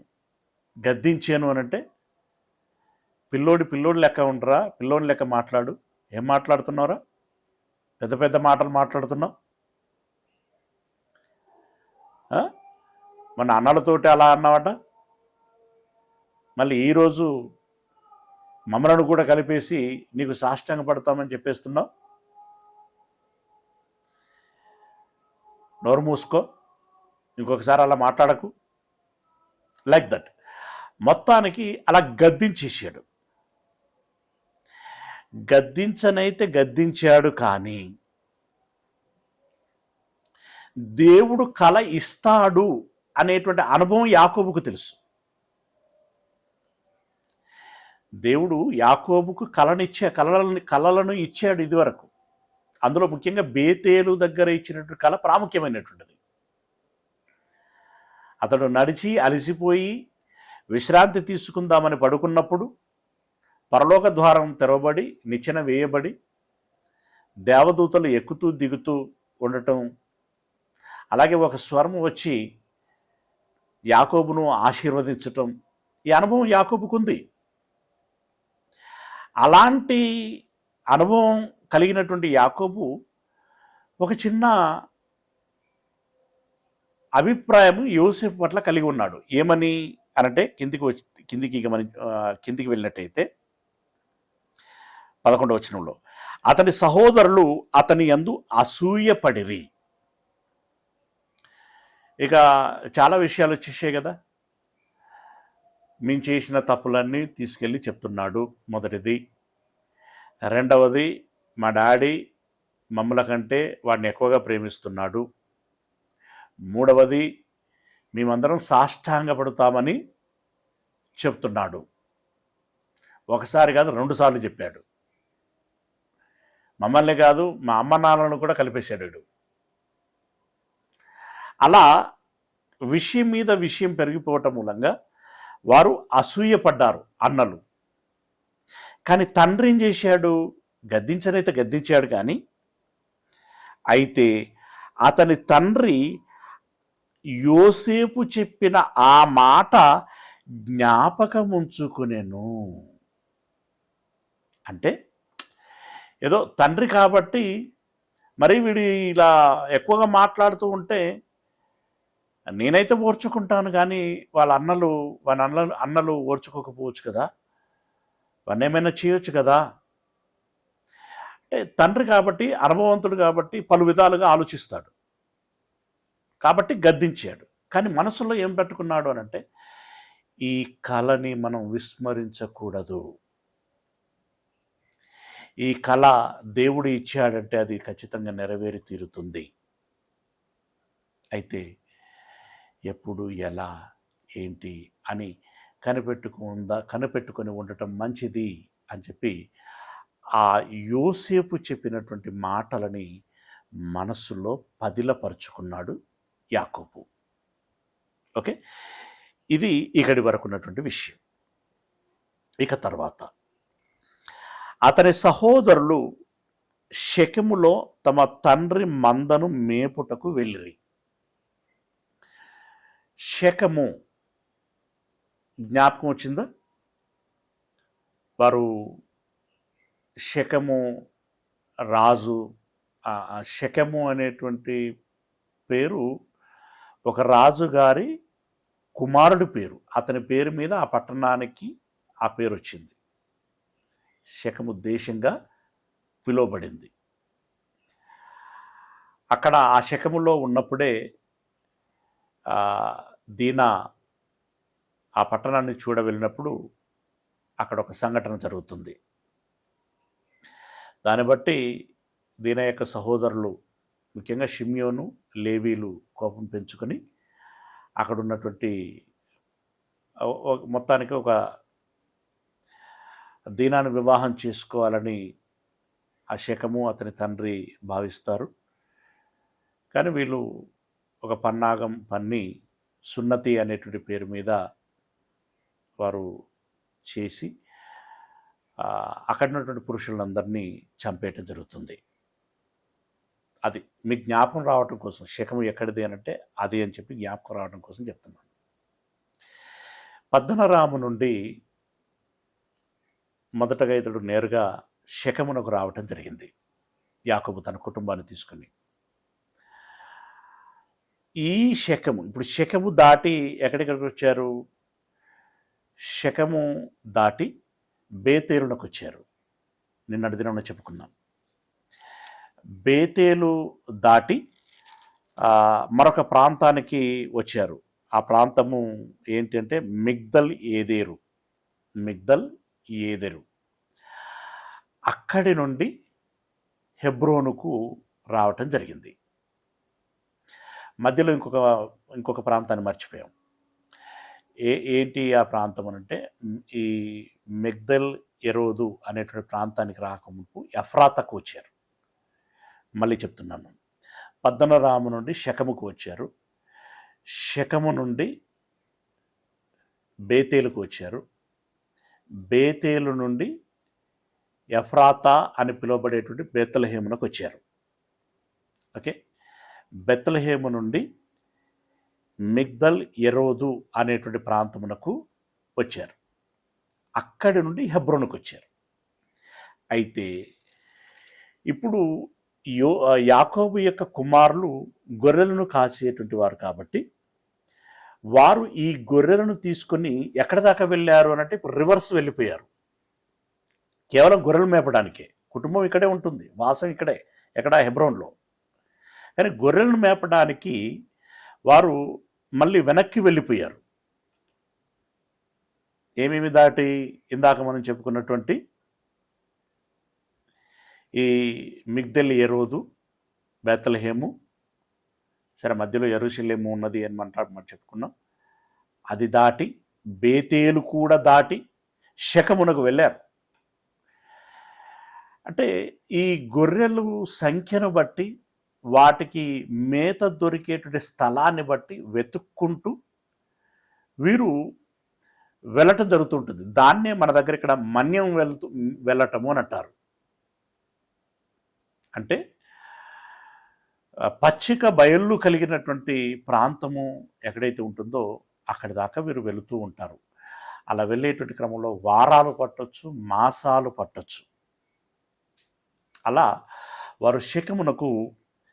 గద్దించాను అనంటే పిల్లోడు లెక్క ఉండరా, పిల్లోడి లెక్క మాట్లాడు. ఏం మాట్లాడుతున్నావురా? పెద్ద పెద్ద మాటలు మాట్లాడుతున్నావు. మన అన్నలతోటి అలా అన్నావట, మళ్ళీ ఈరోజు మమ్మలను కూడా కలిపేసి నీకు సాష్టాంగ పడతామని చెప్పేస్తున్నావు. నోరు మూసుకో, ఇంకొకసారి అలా మాట్లాడకు. లైక్ దట్ మొత్తానికి అలా గద్దించేసాడు. గద్దించనైతే గద్దించాడు, కానీ దేవుడు కల ఇస్తాడు అనేటువంటి అనుభవం యాకోబుకు తెలుసు. దేవుడు యాకోబుకు కలలను ఇచ్చాడు ఇదివరకు. అందులో ముఖ్యంగా బేతేలు దగ్గర ఇచ్చినటువంటి కళ ప్రాముఖ్యమైనటువంటిది. అతడు నడిచి అలసిపోయి విశ్రాంతి తీసుకుందామని పడుకున్నప్పుడు పరలోక ద్వారం తెరవబడి నిచ్చెన వేయబడి దేవదూతలు ఎక్కుతూ దిగుతూ ఉండటం, అలాగే ఒక స్వరం వచ్చి యాకోబును ఆశీర్వదించటం, ఈ అనుభవం యాకోబుకుంది. అలాంటి అనుభవం కలిగినటువంటి యాకోబు ఒక చిన్న అభిప్రాయం యోసేపు పట్ల కలిగి ఉన్నాడు. ఏమని అనంటే కిందికి వెళ్ళినట్టయితే 11వ వచనంలో, అతని సహోదరులు అతని యందు అసూయపడిరి. ఇక చాలా విషయాలు వచ్చేసాయి కదా. మేము చేసిన తప్పులన్నీ తీసుకెళ్ళి చెప్తున్నాడు. మొదటిది. రెండవది, మా డాడీ మమ్మల కంటే వాడిని ఎక్కువగా ప్రేమిస్తున్నాడు. మూడవది, మేమందరం సాష్టాంగపడతామని చెప్తున్నాడు. ఒకసారి కాదు, 2 సార్లు చెప్పాడు. మమ్మల్ని కాదు, మా అమ్మ నాన్నలను కూడా కలిపేశాడు. అలా విషయం మీద విషయం పెరిగిపోవటం మూలంగా వారు అసూయపడ్డారు అన్నలు. కానీ తండ్రి ఏం చేశాడు? గద్దించనైతే గద్దించాడు, కానీ అయితే అతని తండ్రి యోసేపు చెప్పిన ఆ మాట జ్ఞాపకం ఉంచుకునేను. అంటే ఏదో తండ్రి కాబట్టి మరి వీడు ఇలా ఎక్కువగా మాట్లాడుతూ ఉంటే నేనైతే ఓర్చుకుంటాను, కానీ వాళ్ళ అన్నలు ఓర్చుకోకపోవచ్చు కదా, వాడిని ఏమైనా చేయొచ్చు కదా. అంటే తండ్రి కాబట్టి, అనుభవవంతుడు కాబట్టి పలు విధాలుగా ఆలోచిస్తాడు. కాబట్టి గద్దించాడు. కానీ మనసులో ఏం పెట్టుకున్నాడు అనంటే, ఈ కళని మనం విస్మరించకూడదు. ఈ కళ దేవుడు ఇచ్చాడంటే అది ఖచ్చితంగా నెరవేరి తీరుతుంది. అయితే ఎప్పుడు, ఎలా, ఏంటి అని కనిపెట్టుకొని ఉండటం మంచిది అని చెప్పి ఆ యోసేపు చెప్పినటువంటి మాటలని మనస్సులో పదిలపరుచుకున్నాడు యాకోబు. ఓకే, ఇది ఇక్కడి వరకు ఉన్నటువంటి విషయం. ఇక తర్వాత అతని సహోదరులు షెకెములో తమ తండ్రి మందను మేపుటకు వెళ్ళిరి. షెకెము జ్ఞాపకం వచ్చిందా? వారు షెకెము రాజు. షెకెము అనేటువంటి పేరు ఒక రాజుగారి కుమారుడి పేరు. అతని పేరు మీద ఆ పట్టణానికి ఆ పేరు వచ్చింది. షెకెము దేశంగా పిలువబడింది. అక్కడ ఆ షెకెములో ఉన్నప్పుడే దీనా ఆ పట్టణాన్ని చూడ వెళ్ళినప్పుడు అక్కడ ఒక సంఘటన జరుగుతుంది. దాన్ని బట్టి దీనా యొక్క సహోదరులు, ముఖ్యంగా షిమ్యోను, లేవీలు కోపం పెంచుకొని అక్కడ ఉన్నటువంటి మొత్తానికి ఒక దీనాను వివాహం చేసుకోవాలని ఆ షెకెము అతని తండ్రి భావిస్తారు. కానీ వీళ్ళు ఒక పన్నాగం పన్ని సున్నతి అనేటువంటి పేరు మీద వారు చేసి అక్కడ ఉన్నటువంటి పురుషులందరినీ చంపేయటం జరుగుతుంది. అది మీకు జ్ఞాపకం రావటం కోసం, శకము ఎక్కడిది అనంటే అది అని చెప్పి జ్ఞాపకం రావడం కోసం చెప్తున్నాను. పద్దనరాము నుండి మొదటగా ఇతడు నేరుగా శకమునకు రావటం జరిగింది, యాకోబు తన కుటుంబాన్ని తీసుకుని. ఈ శకము, ఇప్పుడు శకము దాటి ఎక్కడికి వచ్చారు? శకము దాటి బేతేలునకు వచ్చారు. నిన్నటి దినం చెప్పుకున్నాం. బేతేలు దాటి మరొక ప్రాంతానికి వచ్చారు. ఆ ప్రాంతము ఏంటంటే మిగ్దల్ ఏదేరు. మిగ్దల్ ఏదెరు. అక్కడి నుండి హెబ్రోనుకు రావటం జరిగింది. మధ్యలో ఇంకొక ప్రాంతాన్ని మర్చిపోయాం. ఏంటి ఆ ప్రాంతం అంటే, ఈ మిగ్దల్ ఎరోదు అనేటువంటి ప్రాంతానికి రాకముందు ఎఫ్రాతకు వచ్చారు. మళ్ళీ చెప్తున్నాను, పద్దనరాము నుండి శకముకు వచ్చారు. శకము నుండి బేతేలుకు వచ్చారు. బేతేలు నుండి ఎఫ్రాతా అని పిలువబడేటువంటి బెత్లెహేమునకు వచ్చారు. ఓకే, బెత్లెహేము నుండి మిగ్దల్ ఎరోదు అనేటువంటి ప్రాంతమునకు వచ్చారు. అక్కడి నుండి హెబ్రోనుకు వచ్చారు. అయితే ఇప్పుడు యాకోబు యొక్క కుమారులు గొర్రెలను కాసేటువంటి వారు కాబట్టి వారు ఈ గొర్రెలను తీసుకొని ఎక్కడి దాకా వెళ్ళారు అనంటే ఇప్పుడు రివర్స్ వెళ్ళిపోయారు. కేవలం గొర్రెలు మేపడానికే. కుటుంబం ఇక్కడే ఉంటుంది, వాసం ఇక్కడే, ఎక్కడ హెబ్రోన్లో. కానీ గొర్రెలను మేపడానికి వారు మళ్ళీ వెనక్కి వెళ్ళిపోయారు. ఏమేమి దాటి? ఇందాక మనం చెప్పుకున్నటువంటి ఈ మిగ్దల్ ఎరోదు, బెత్లెహేము, సరే మధ్యలో యెరూషలేము ఉన్నది అని మనం చెప్పుకున్నాం. అది దాటి బేతేలు కూడా దాటి శకమునకు వెళ్ళారు. అంటే ఈ గొర్రెలు సంఖ్యను బట్టి, వాటికి మేత దొరికేటువంటి స్థలాన్ని బట్టి వెతుక్కుంటూ వీరు వెళ్ళటం జరుగుతుంటుంది. దాన్నే మన దగ్గర ఇక్కడ మన్యం వెళ్ళటము అని అంటారు. అంటే పచ్చిక బయళ్ళు కలిగినటువంటి ప్రాంతము ఎక్కడైతే ఉంటుందో అక్కడి దాకా వీరు వెళుతూ ఉంటారు. అలా వెళ్ళేటువంటి క్రమంలో వారాలు పట్టొచ్చు, మాసాలు పట్టొచ్చు. అలా వారు శకమునకు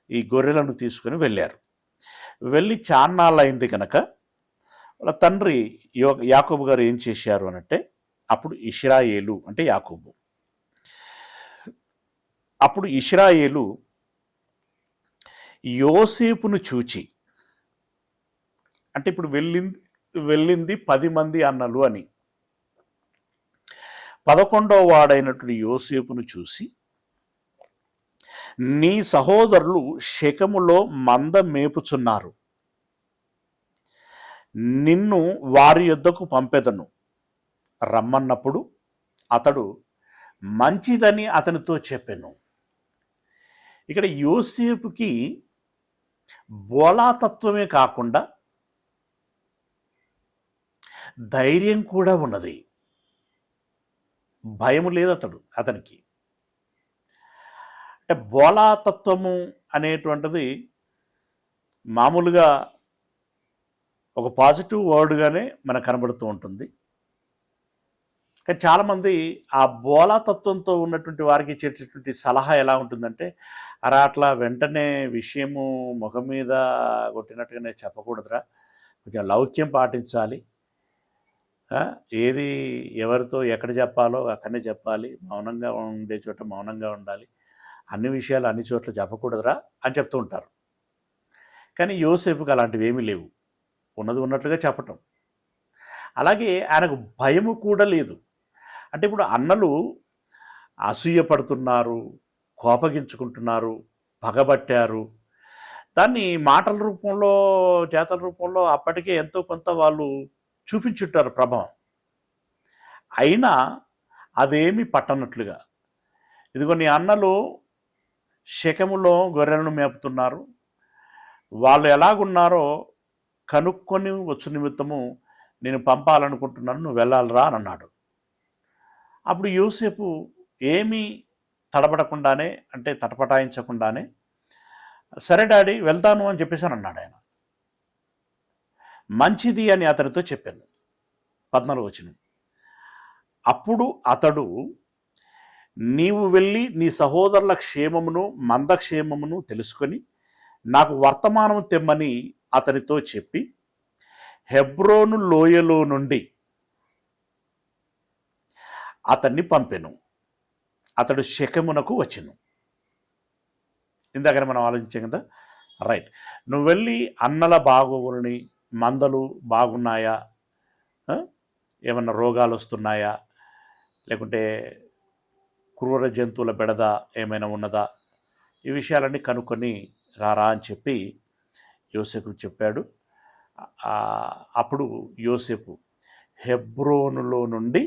ఈ గొర్రెలను తీసుకుని వెళ్ళారు. వెళ్ళి చాన్నాళ్ళు అయింది కనుక వాళ్ళ తండ్రి యాకోబు గారు ఏం చేశారు అనంటే, అప్పుడు ఇశ్రాయేలు అంటే యాకోబు, అప్పుడు ఇశ్రాయేలు యోసేపును చూచి, అంటే ఇప్పుడు వెళ్ళింది 10 మంది అన్నలు అని, 11వ వాడైనటువంటి యోసేపును చూసి, నీ సహోదరులు శెకెములో మంద మేపుచున్నారు, నిన్ను వారి యొద్దకు పంపెదను రమ్మన్నప్పుడు అతడు మంచిదని అతనితో చెప్పెను. ఇక్కడ యోసేపుకి బోలాతత్వమే కాకుండా ధైర్యం కూడా ఉన్నది. భయము లేదు అతనికి. అంటే బోలాతత్వము అనేటువంటిది మామూలుగా ఒక పాజిటివ్ వర్డ్గానే మనకు కనబడుతూ ఉంటుంది. కానీ చాలామంది ఆ బోలాతత్వంతో ఉన్నటువంటి వారికి ఇచ్చేటటువంటి సలహా ఎలా ఉంటుందంటే, అలా అట్లా వెంటనే విషయము ముఖం మీద కొట్టినట్టుగానే చెప్పకూడదురా, కొంచెం లౌక్యం పాటించాలి, ఏది ఎవరితో ఎక్కడ చెప్పాలో అక్కడనే చెప్పాలి, మౌనంగా ఉండే చోట మౌనంగా ఉండాలి, అన్ని విషయాలు అన్ని చోట్ల చెప్పకూడదురా అని చెప్తూ ఉంటారు. కానీ యోసేపుకి అలాంటివి ఏమీ లేవు, ఉన్నది ఉన్నట్లుగా చెప్పటం. అలాగే ఆయనకు భయము కూడా లేదు. అంటే ఇప్పుడు అన్నలు అసూయపడుతున్నారు, కోపగించుకుంటున్నారు, పగబట్టారు, దాన్ని మాటల రూపంలో చేతల రూపంలో అప్పటికే ఎంతో కొంత వాళ్ళు చూపించుంటారు ప్రభావం. అయినా అదేమి పట్టనట్లుగా, ఇదిగో నీ అన్నలు శెకెములో గొర్రెలను మేపుతున్నారు, వాళ్ళు ఎలాగున్నారో కనుక్కొని వచ్చు నిమిత్తము నేను పంపాలనుకుంటున్నాను, నువ్వు వెళ్ళాలిరా అని అన్నాడు. అప్పుడు యోసేపు ఏమీ తడబడకుండానే, అంటే తటపటాయించకుండానే, సరే డాడీ వెళ్తాను అని చెప్పేసి అన్నాడు ఆయన. మంచిది అని అతనితో చెప్పాను. 14 వచనం. అప్పుడు అతడు, నీవు వెళ్ళి నీ సహోదరుల క్షేమమును మందక్షేమమును తెలుసుకొని నాకు వర్తమానం తెమ్మని అతనితో చెప్పి హెబ్రోను లోయలో నుండి అతన్ని పంపెను. అతడు షెకెమునకు వచ్చెను. ఇందాకనే మనం ఆలోచించాం కదా, రైట్. నువ్వు వెళ్ళి అన్నల బాగోగులని, మందలు బాగున్నాయా, ఏమన్నా రోగాలు వస్తున్నాయా, లేకుంటే క్రూర జంతువుల బెడద ఏమైనా ఉన్నదా, ఈ విషయాలన్నీ కనుక్కొని రారా అని చెప్పి యోసేపు చెప్పాడు. అప్పుడు యోసేపు హెబ్రోనులో నుండి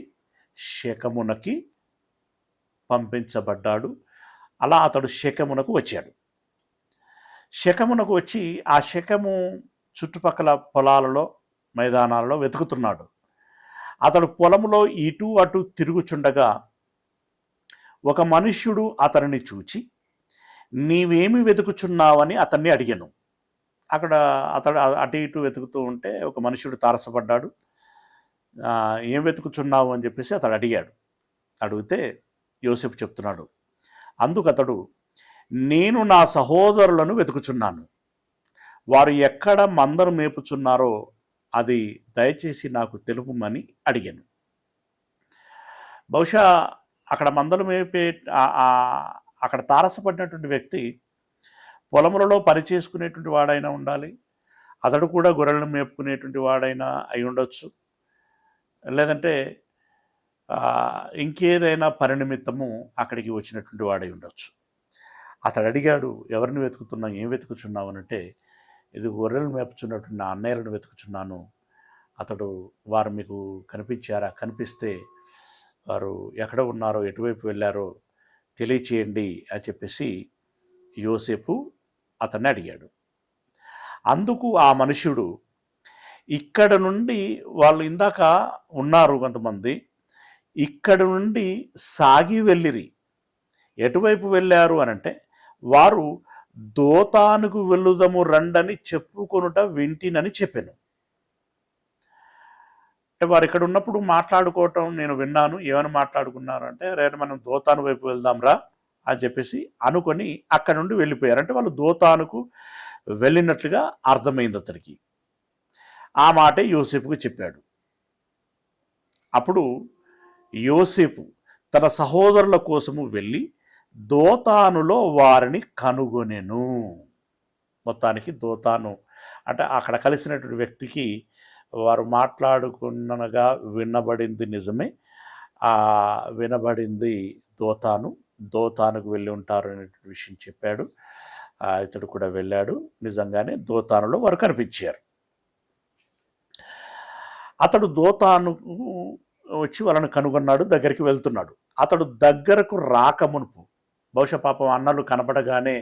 షెకెమునకి పంపించబడ్డాడు. అలా అతడు షెకెమునకు వచ్చాడు. షెకెమునకు వచ్చి ఆ షెకెము చుట్టుపక్కల పొలాలలో, మైదానాలలో వెతుకుతున్నాడు. అతడు పొలంలో ఇటు అటు తిరుగుచుండగా ఒక మనుష్యుడు అతనిని చూచి, నీవేమి వెతుకుచున్నావని అతన్ని అడిగాను. అక్కడ అతడు అటు ఇటు వెతుకుతూ ఉంటే ఒక మనుష్యుడు తారసపడ్డాడు. ఏం వెతుకుచున్నావు అని చెప్పేసి అతడు అడిగాడు. అడిగితే యోసేపు చెప్తున్నాడు. అందుకు అతడు, నేను నా సహోదరులను వెతుకుచున్నాను, వారు ఎక్కడ మందరు మేపుచున్నారో అది దయచేసి నాకు తెలుపమని అడిగాను. బహుశా అక్కడ మందలు మేపే అక్కడ తారసపడినటువంటి వ్యక్తి పొలములలో పని చేసుకునేటువంటి వాడైనా ఉండాలి, అతడు కూడా గొర్రెలను మేపుకునేటువంటి వాడైనా అయి ఉండొచ్చు, లేదంటే ఇంకేదైనా పని నిమిత్తము అక్కడికి వచ్చినటువంటి వాడై ఉండొచ్చు. అతడు అడిగాడు, ఎవరిని వెతుకుతున్నావు, ఏం వెతుకుచున్నావు అంటే, ఇది గొర్రెలను మేపుచున్నటువంటి నా అన్నయ్యలను వెతుకుచున్నాను. అతడు, వారు మీకు కనిపించారా, కనిపిస్తే వారు ఎక్కడ ఉన్నారో, ఎటువైపు వెళ్ళారో తెలియచేయండి అని చెప్పేసి యోసేపు అతన్ని అడిగాడు. అందుకు ఆ మనుష్యుడు, ఇక్కడ నుండి వాళ్ళు ఇందాక ఉన్నారు కొంతమంది, ఇక్కడ నుండి సాగి వెళ్ళిరి. ఎటువైపు వెళ్ళారు అనంటే, వారు దోతానుకు వెళ్ళుదము రండని చెప్పుకొనుట వింటినని చెప్పాను. వారు ఇక్కడ ఉన్నప్పుడు మాట్లాడుకోవటం నేను విన్నాను. ఏమని మాట్లాడుకున్నారు అంటే, రేపు మనం దోతాను వైపు వెళ్దాంరా అని చెప్పేసి అనుకొని అక్కడ నుండి వెళ్ళిపోయారు. అంటే వాళ్ళు దోతానుకు వెళ్ళినట్లుగా అర్థమైంది అతనికి. ఆ మాటే యోసేపుకు చెప్పాడు. అప్పుడు యోసేపు తన సహోదరుల కోసము వెళ్ళి దోతానులో వారిని కనుగొనెను. మొత్తానికి దోతాను అంటే అక్కడ కలిసినటువంటి వ్యక్తికి వారు మాట్లాడుకున్నగా వినబడింది నిజమే. వినబడింది దోతానుకు వెళ్ళి ఉంటారు అనేటువంటి విషయం చెప్పాడు. ఇతడు కూడా వెళ్ళాడు. నిజంగానే దోతానులో వారు కనిపించారు. అతడు దోతానుకు వచ్చి వాళ్ళని కనుగొన్నాడు, దగ్గరికి వెళ్తున్నాడు. అతడు దగ్గరకు రాకమునుపు, బహుశా పాపం అన్నలు కనపడగానే,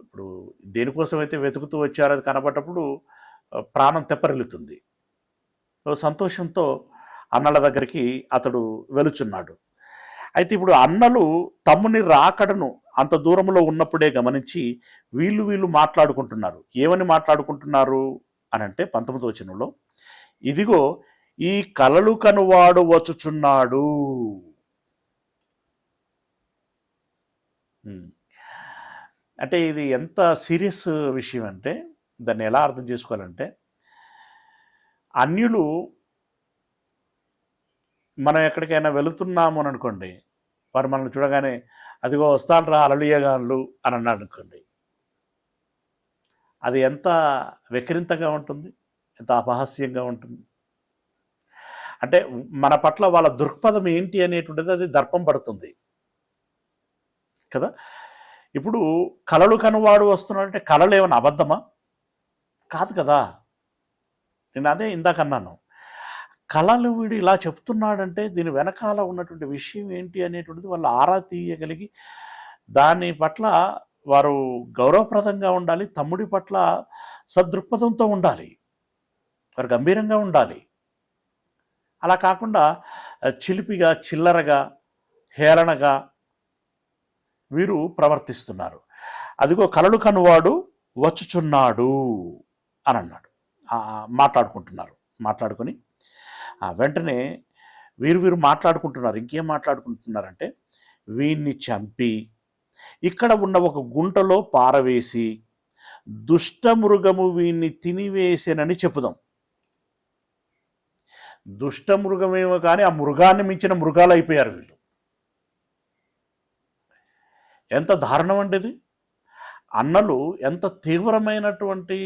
ఇప్పుడు దేనికోసమైతే వెతుకుతూ వచ్చారో అది కనపడ్డప్పుడు ప్రాణం తెప్పరిల్లుతుంది. సంతోషంతో అన్నల దగ్గరికి అతడు వెలుచున్నాడు. అయితే ఇప్పుడు అన్నలు తమ్ముని రాకడను అంత దూరంలో ఉన్నప్పుడే గమనించి వీళ్ళు మాట్లాడుకుంటున్నారు. ఏమని మాట్లాడుకుంటున్నారు అనంటే 19వ వచనంలో, ఇదిగో ఈ కలలు కనువాడు వచ్చుచున్నాడు. అంటే ఇది ఎంత సీరియస్ విషయం అంటే, దాన్ని ఎలా అర్థం చేసుకోవాలంటే, అన్యులు మనం ఎక్కడికైనా వెళుతున్నాము అని అనుకోండి, వారు మనల్ని చూడగానే అదిగో వస్తానరా అలలియగాళ్ళు అని అన్నాడు అనుకోండి, అది ఎంత వెక్రింతగా ఉంటుంది, ఎంత అపహాస్యంగా ఉంటుంది. అంటే మన పట్ల వాళ్ళ దృక్పథం ఏంటి అనేటువంటిది అది దర్పం పడుతుంది కదా. ఇప్పుడు కలలు కనువాడు వస్తున్నాడంటే కలలు ఏమైనా అబద్ధమా? కాదు కదా. నేను అదే ఇందాక అన్నాను, కళలు వీడు ఇలా చెప్తున్నాడంటే దీని వెనకాల ఉన్నటువంటి విషయం ఏంటి అనేటువంటిది వాళ్ళు ఆరా తీయగలిగి దాని పట్ల వారు గౌరవప్రదంగా ఉండాలి, తమ్ముడి పట్ల సదృక్పథంతో ఉండాలి, వారు గంభీరంగా ఉండాలి. అలా కాకుండా చిలిపిగా, చిల్లరగా, హేళనగా వీరు ప్రవర్తిస్తున్నారు. అదిగో కలలు కనువాడు వచ్చుచున్నాడు అని అన్నాడు. మాట్లాడుకుంటున్నారు. మాట్లాడుకొని వెంటనే వీరు మాట్లాడుకుంటున్నారు. ఇంకేం మాట్లాడుకుంటున్నారంటే, వీణ్ణి చంపి ఇక్కడ ఉన్న ఒక గుంటలో పారవేసి దుష్టమృగము వీణ్ణి తినివేసేనని చెప్పుదాం. దుష్టమృగమేమో కానీ ఆ మృగాన్ని మించిన మృగాలు అయిపోయారు వీళ్ళు. ఎంత దారుణం అండి ఇది! అన్నలు ఎంత తీవ్రమైనటువంటి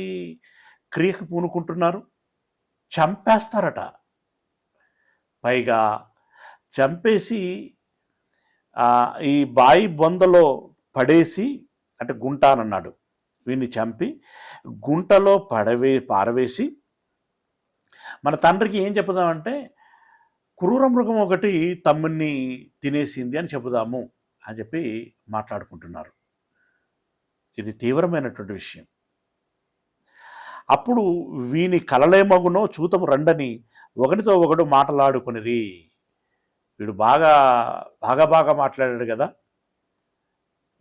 క్రియకు పూనుకుంటున్నారు. చంపేస్తారట. పైగా చంపేసి ఈ బాయి బొందలో పడేసి, అంటే గుంట అని అన్నాడు, వీడిని చంపి గుంటలో పారవేసి మన తండ్రికి ఏం చెప్పుదామంటే, క్రూర మృగం ఒకటి తమ్ముడిని తినేసింది అని చెప్పుదాము అని చెప్పి మాట్లాడుకుంటున్నారు. ఇది తీవ్రమైనటువంటి విషయం. అప్పుడు వీని కలలేమగునో చూతము రండని ఒకరితో ఒకడు మాట్లాడుకునిరి. వీడు బాగా మాట్లాడాడు కదా,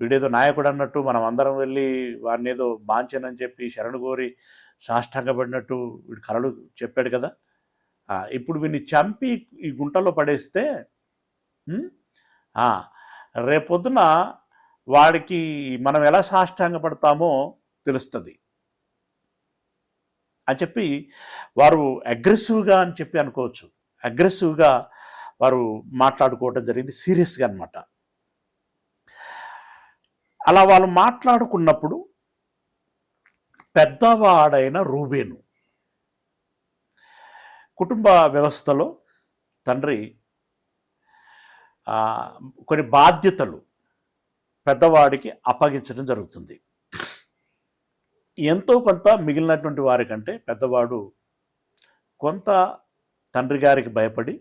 వీడేదో నాయకుడు అన్నట్టు మనం అందరం వెళ్ళి వాడిని ఏదో బాంచనని చెప్పి శరణు కోరి సాష్టాంగపడినట్టు వీడు కలలు చెప్పాడు కదా. ఇప్పుడు వీడిని చంపి ఈ గుంటలో పడేస్తే రేపొద్దున వాడికి మనం ఎలా సాష్టాంగపడతామో తెలుస్తుంది అని చెప్పి వారు అగ్రెసివ్గా అని చెప్పి అనుకోవచ్చు. అగ్రెసివ్గా వారు మాట్లాడుకోవడం జరిగింది, సీరియస్గా అనమాట. అలా వాళ్ళు మాట్లాడుకున్నప్పుడు పెద్దవాడైన రూబేను, కుటుంబ వ్యవస్థలో తండ్రి కొన్ని బాధ్యతలు పెద్దవాడికి అప్పగించడం జరుగుతుంది. ఎంతో కొంత మిగిలినటువంటి వారికంటే పెద్దవాడు కొంత తండ్రి గారికి భయపడి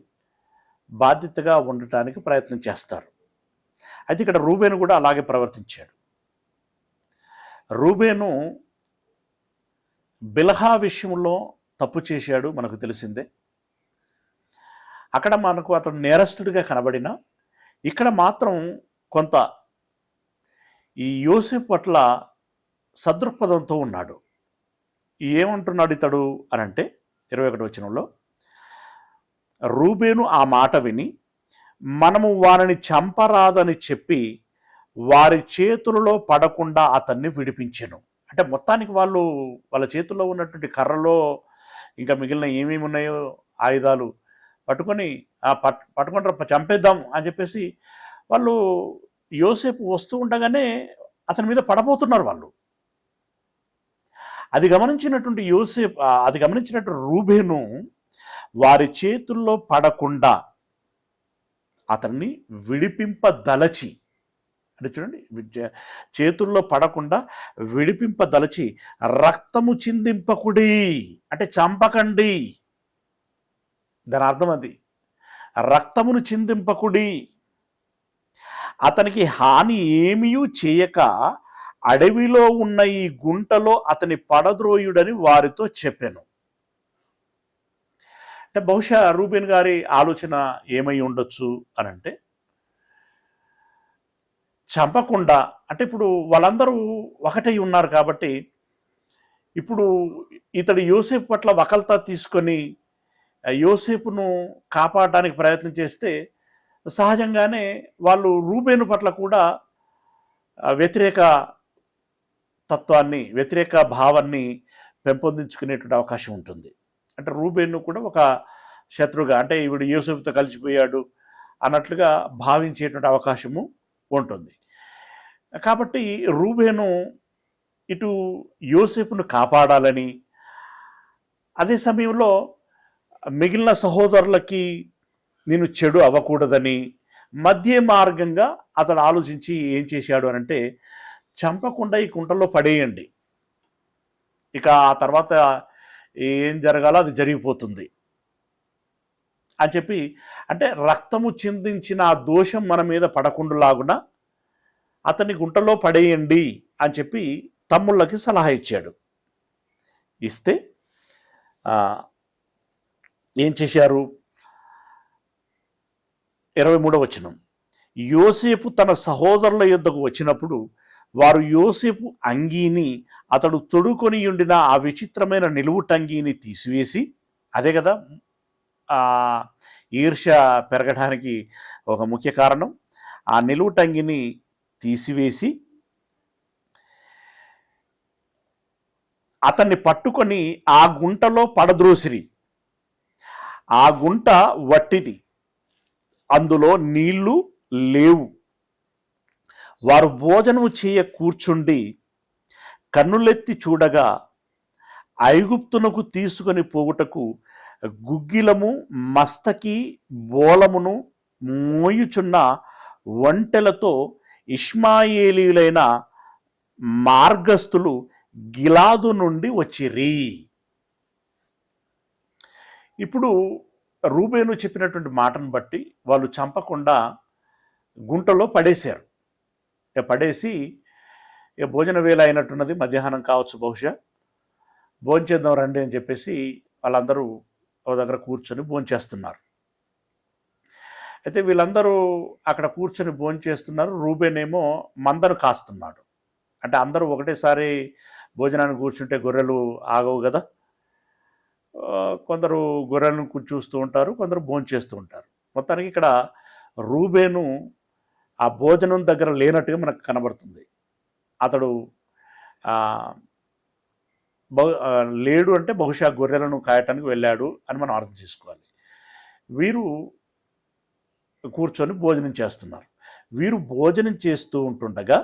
బాధ్యతగా ఉండటానికి ప్రయత్నం చేస్తారు. అయితే ఇక్కడ రూబేను కూడా అలాగే ప్రవర్తించాడు. రూబేను బిల్హా విషయంలో తప్పు చేశాడు, మనకు తెలిసిందే. అక్కడ మనకు అతను నేరస్తుడిగా కనబడినా ఇక్కడ మాత్రం కొంత ఈ యోసేపు పట్ల సదృక్పథంతో ఉన్నాడు. ఏమంటున్నాడు ఇతడు అనంటే 21వ వచనంలో, రూబేను ఆ మాట విని మనము వారిని చంపరాదని చెప్పి వారి చేతులలో పడకుండా అతన్ని విడిపించెను. అంటే మొత్తానికి వాళ్ళ చేతుల్లో ఉన్నటువంటి కర్రలో ఇంకా మిగిలిన ఏమేమి ఉన్నాయో ఆయుధాలు పట్టుకొని చంపేద్దాం అని చెప్పేసి వాళ్ళు యోసేపు వస్తూ ఉండగానే అతని మీద పడబోతున్నారు వాళ్ళు. అది గమనించినటువంటి రూబేను వారి చేతుల్లో పడకుండా అతన్ని విడిపింపదలచి, అంటే చూడండి, చేతుల్లో పడకుండా విడిపింపదలచి రక్తము చిందింపకుడి, అంటే చంపకండి, దాని అర్థం అది. రక్తమును చిందింపకుడి, అతనికి హాని ఏమీ చేయక అడవిలో ఉన్న ఈ గుంటలో అతని పడద్రోయుడని వారితో చెప్పాను. అంటే బహుశా రూబేన్ గారి ఆలోచన ఏమై ఉండొచ్చు అనంటే, చంపకుండా, అంటే ఇప్పుడు వాళ్ళందరూ ఒకటై ఉన్నారు కాబట్టి ఇప్పుడు ఇతడు యోసేపు పట్ల వకల్తా తీసుకొని యోసేపును కాపాడడానికి ప్రయత్నం చేస్తే సహజంగానే వాళ్ళు రూబేను పట్ల కూడా వ్యతిరేక తత్వాన్ని, వ్యతిరేక భావాన్ని పెంపొందించుకునేటువంటి అవకాశం ఉంటుంది. అంటే రూబేను కూడా ఒక శత్రుగా, అంటే ఈవిడు యోసేపుతో కలిసిపోయాడు అన్నట్లుగా భావించేటువంటి అవకాశము ఉంటుంది. కాబట్టి రూబేను ఇటు యోసేపును కాపాడాలని, అదే సమయంలో మిగిలిన సహోదరులకి నేను చెడు అవ్వకూడదని మధ్య మార్గంగా అతడు ఆలోచించి ఏం చేశాడు అనంటే, చంపకుండా ఈ కుంటలో పడేయండి, ఇక ఆ తర్వాత ఏం జరగాలో అది జరిగిపోతుంది అని చెప్పి, అంటే రక్తము చిందించిన ఆ దోషం మన మీద పడకుండాలాగున అతన్ని గుంటలో పడేయండి అని చెప్పి తమ్ముళ్ళకి సలహా ఇచ్చాడు. ఇస్తే ఏం చేశారు, 23వ వచనం, యోసేపు తన సహోదరుల యొద్దకు వచ్చినప్పుడు వారు యోసేపు అంగీని అతడు తొడుకొని ఉండిన ఆ విచిత్రమైన నిలువుటంగీని తీసివేసి, అదే కదా ఈర్ష్య పెరగడానికి ఒక ముఖ్య కారణం, ఆ నిలువుటంగిని తీసివేసి అతన్ని పట్టుకొని ఆ గుంటలో పడద్రోసిరి. ఆ గుంట వట్టిది, అందులో నీళ్లు లేవు. వారు భోజనము చేయ కూర్చుండి కన్నులెత్తి చూడగా ఐగుప్తునకు తీసుకొని పోవుటకు గుగ్గిలము మస్తకి బోలమును మోయుచున్న ఒంటెలతో ఇష్మాయేలీలైన మార్గస్థులు గిలాదు నుండి వచ్చిరి. ఇప్పుడు రూబేను చెప్పినటువంటి మాటను బట్టి వాళ్ళు చంపకుండా గుంటలో పడేశారు. పడేసి భోజన వేళ అయినట్టున్నది, మధ్యాహ్నం కావచ్చు బహుశా, భోంచేద్దాం రండి అని చెప్పేసి వాళ్ళందరూ ఒక దగ్గర కూర్చొని భోంచేస్తున్నారు. అయితే వీళ్ళందరూ అక్కడ కూర్చొని భోంచేస్తున్నారు. రూబేనేమో మందను కాస్తున్నాడు. అంటే అందరూ ఒకటేసారి భోజనానికి కూర్చుంటే గొర్రెలు ఆగవు కదా, కొందరు గొర్రెలను చూస్తూ ఉంటారు, కొందరు భోంచేస్తూ ఉంటారు. మొత్తానికి ఇక్కడ రూబేను ఆ భోజనం దగ్గర లేనట్టుగా మనకు కనబడుతుంది. అతడు లేడు అంటే బహుశా గొర్రెలను కాయటానికి వెళ్ళాడు అని మనం అర్థం చేసుకోవాలి. వీరు కూర్చొని భోజనం చేస్తున్నారు. వీరు భోజనం చేస్తూ ఉంటుండగా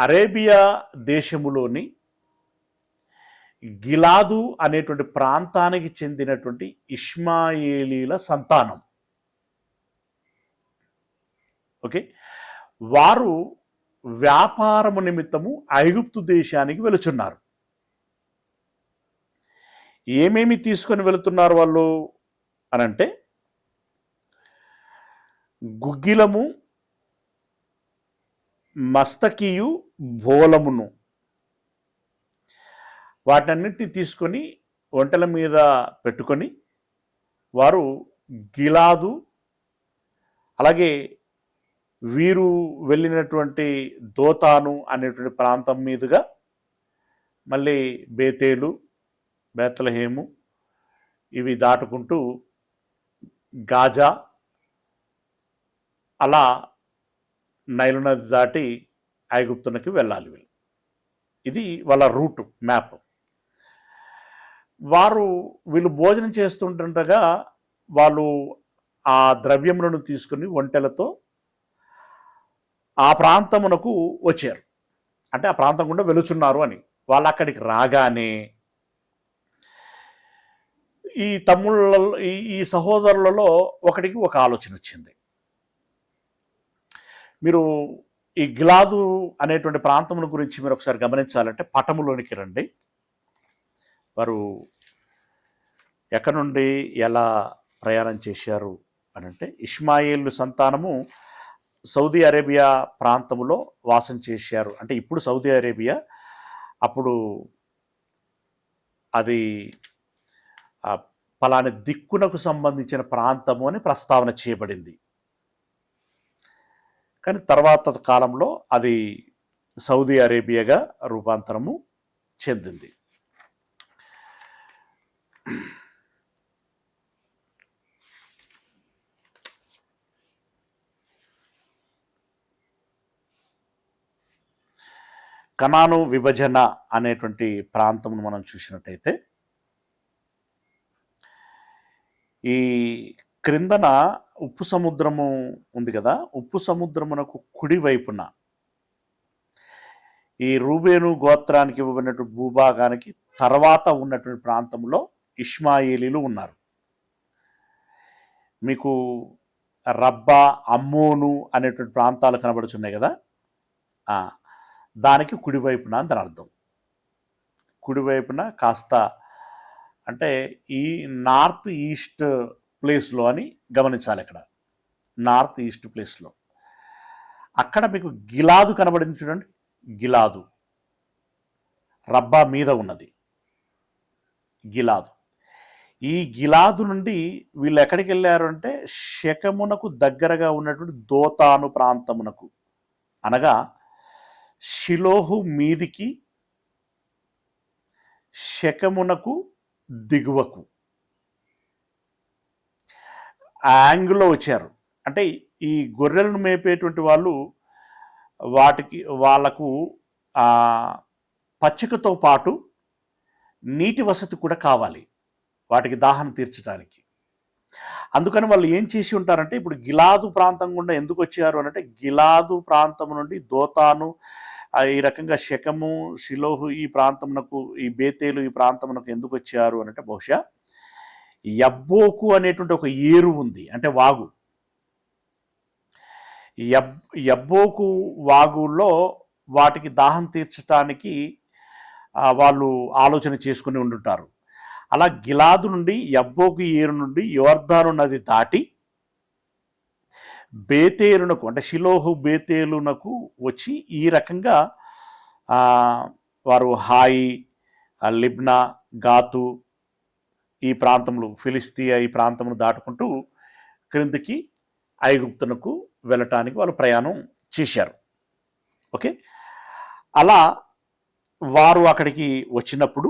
అరేబియా దేశములోని గిలాదు అనేటువంటి ప్రాంతానికి చెందినటువంటి ఇష్మాయేలీల సంతానం, ఓకే, వారు వ్యాపారము నిమిత్తము ఐగుప్తు దేశానికి వెళుచున్నారు. ఏమేమి తీసుకొని వెళుతున్నారు వాళ్ళు అనంటే, గుగ్గిలము మస్తకియు బోలమును, వాటన్నిటిని తీసుకొని ఒంటెల మీద పెట్టుకొని వారు గిలాదు, అలాగే వీరు వెళ్ళినటువంటి దోతాను అనేటువంటి ప్రాంతం మీదుగా మళ్ళీ బేతేలు, బేత్లెహేము ఇవి దాటుకుంటూ గాజా, అలా నైలు నది దాటి ఐగుప్తునకి వెళ్ళాలి వీళ్ళు. ఇది వాళ్ళ రూట్ మ్యాప్. వీళ్ళు భోజనం చేస్తుండగా వాళ్ళు ఆ ద్రవ్యములను తీసుకుని ఒంటెలతో ఆ ప్రాంతమునకు వచ్చారు. అంటే ఆ ప్రాంతం గుండా వెళుచున్నారు అని. వాళ్ళు అక్కడికి రాగానే ఈ సహోదరులలో ఒకటికి ఒక ఆలోచన వచ్చింది. మీరు ఈ గిలాదు అనేటువంటి ప్రాంతముల గురించి మీరు ఒకసారి గమనించాలంటే పటములోనికి రండి. వారు ఎక్కడి నుండి ఎలా ప్రయాణం చేశారు అనంటే, ఇష్మాయేలు సంతానము సౌదీ అరేబియా ప్రాంతంలో వాసం చేశారు. అంటే ఇప్పుడు సౌదీ అరేబియా, అప్పుడు అది పలాని దిక్కునకు సంబంధించిన ప్రాంతము అని ప్రస్తావన చేయబడింది. కానీ తర్వాత కాలంలో అది సౌదీ అరేబియాగా రూపాంతరము చెందింది. కనాను విభజన అనేటువంటి ప్రాంతమును మనం చూసినట్టయితే, ఈ క్రిందన ఉప్పు సముద్రము ఉంది కదా, ఉప్పు సముద్రమునకు కుడి వైపున ఈ రూబేను గోత్రానికి ఇవ్వబడినటువంటి భూభాగానికి తర్వాత ఉన్నటువంటి ప్రాంతంలో ఇష్మాయేలీలు ఉన్నారు. మీకు రబ్బా, అమ్మోను అనేటువంటి ప్రాంతాలు కనబడుతున్నాయి కదా, దానికి కుడివైపున అని దాని అర్థం. కుడివైపున కాస్త అంటే ఈ నార్త్ ఈస్ట్ ప్లేస్లో అని గమనించాలి. ఇక్కడ నార్త్ ఈస్ట్ ప్లేస్లో అక్కడ మీకు గిలాదు కనబడింది చూడండి. గిలాదు రబ్బా మీద ఉన్నది గిలాదు. ఈ గిలాదు నుండి వీళ్ళు ఎక్కడికి వెళ్ళారు అంటే శెకెమునకు దగ్గరగా ఉన్నటువంటి దోతాను ప్రాంతమునకు, అనగా షిలోహు మీదికి శెకెమునకు దిగువకు ఆ యాంగిల్లో వచ్చారు. అంటే ఈ గొర్రెలను మేపేటువంటి వాళ్ళు వాళ్ళకు పచ్చికతో పాటు నీటి వసతి కూడా కావాలి వాటికి దాహం తీర్చడానికి. అందుకని వాళ్ళు ఏం చేసి ఉంటారంటే, ఇప్పుడు గిలాదు ప్రాంతం గుండా ఎందుకు వచ్చారు అంటే, గిలాదు ప్రాంతం నుండి దోతాను ఈ రకంగా శెకెము, షిలోహు ఈ ప్రాంతమునకు, ఈ బేతేలు ఈ ప్రాంతమునకు ఎందుకు వచ్చారు అని అంటే, బహుశా యబ్బోకు అనేటువంటి ఒక ఏరు ఉంది, అంటే వాగు. యబ్బోకు వాగులో వాటికి దాహం తీర్చడానికి వాళ్ళు ఆలోచన చేసుకుని ఉండుంటారు. అలా గిలాదు నుండి యబ్బోకు ఏరు నుండి యోర్దాను నది దాటి బేతేలునకు, అంటే షిలోహు బేతేలునకు వచ్చి ఈ రకంగా వారు హాయి, లిబ్నా, గాతు ఈ ప్రాంతములు, ఫిలిస్తీయా ఈ ప్రాంతమును దాటుకుంటూ క్రిందికి ఐగుప్తునకు వెళ్ళటానికి వాళ్ళు ప్రయాణం చేశారు. ఓకే, అలా వారు అక్కడికి వచ్చినప్పుడు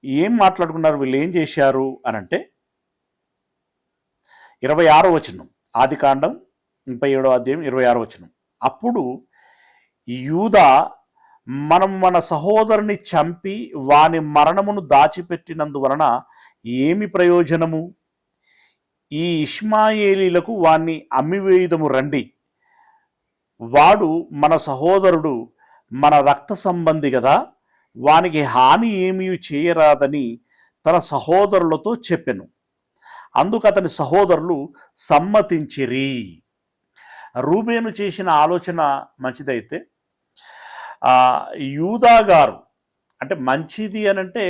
ఏం మాట్లాడుకున్నారు, వీళ్ళు ఏం చేశారు అని అంటే 26వ వచనం, ఆదికాండం 37వ అధ్యాయం 26వ వచనం. అప్పుడు యూదా, మనం మన సహోదరుని చంపి వాని మరణమును దాచిపెట్టినందువలన ఏమి ప్రయోజనము? ఈ ఇష్మాయేలీలకు వాణ్ణి అమ్మివేయుదము రండి, వాడు మన సహోదరుడు, మన రక్త సంబంధి కదా, వానికి హాని ఏమీ చేయరాదని తన సహోదరులతో చెప్పెను. అందుకు అతని సహోదరులు సమ్మతించిరి. రూబేను చేసిన ఆలోచన మంచిదైతే, యూదా గారు అంటే మంచిది అనంటే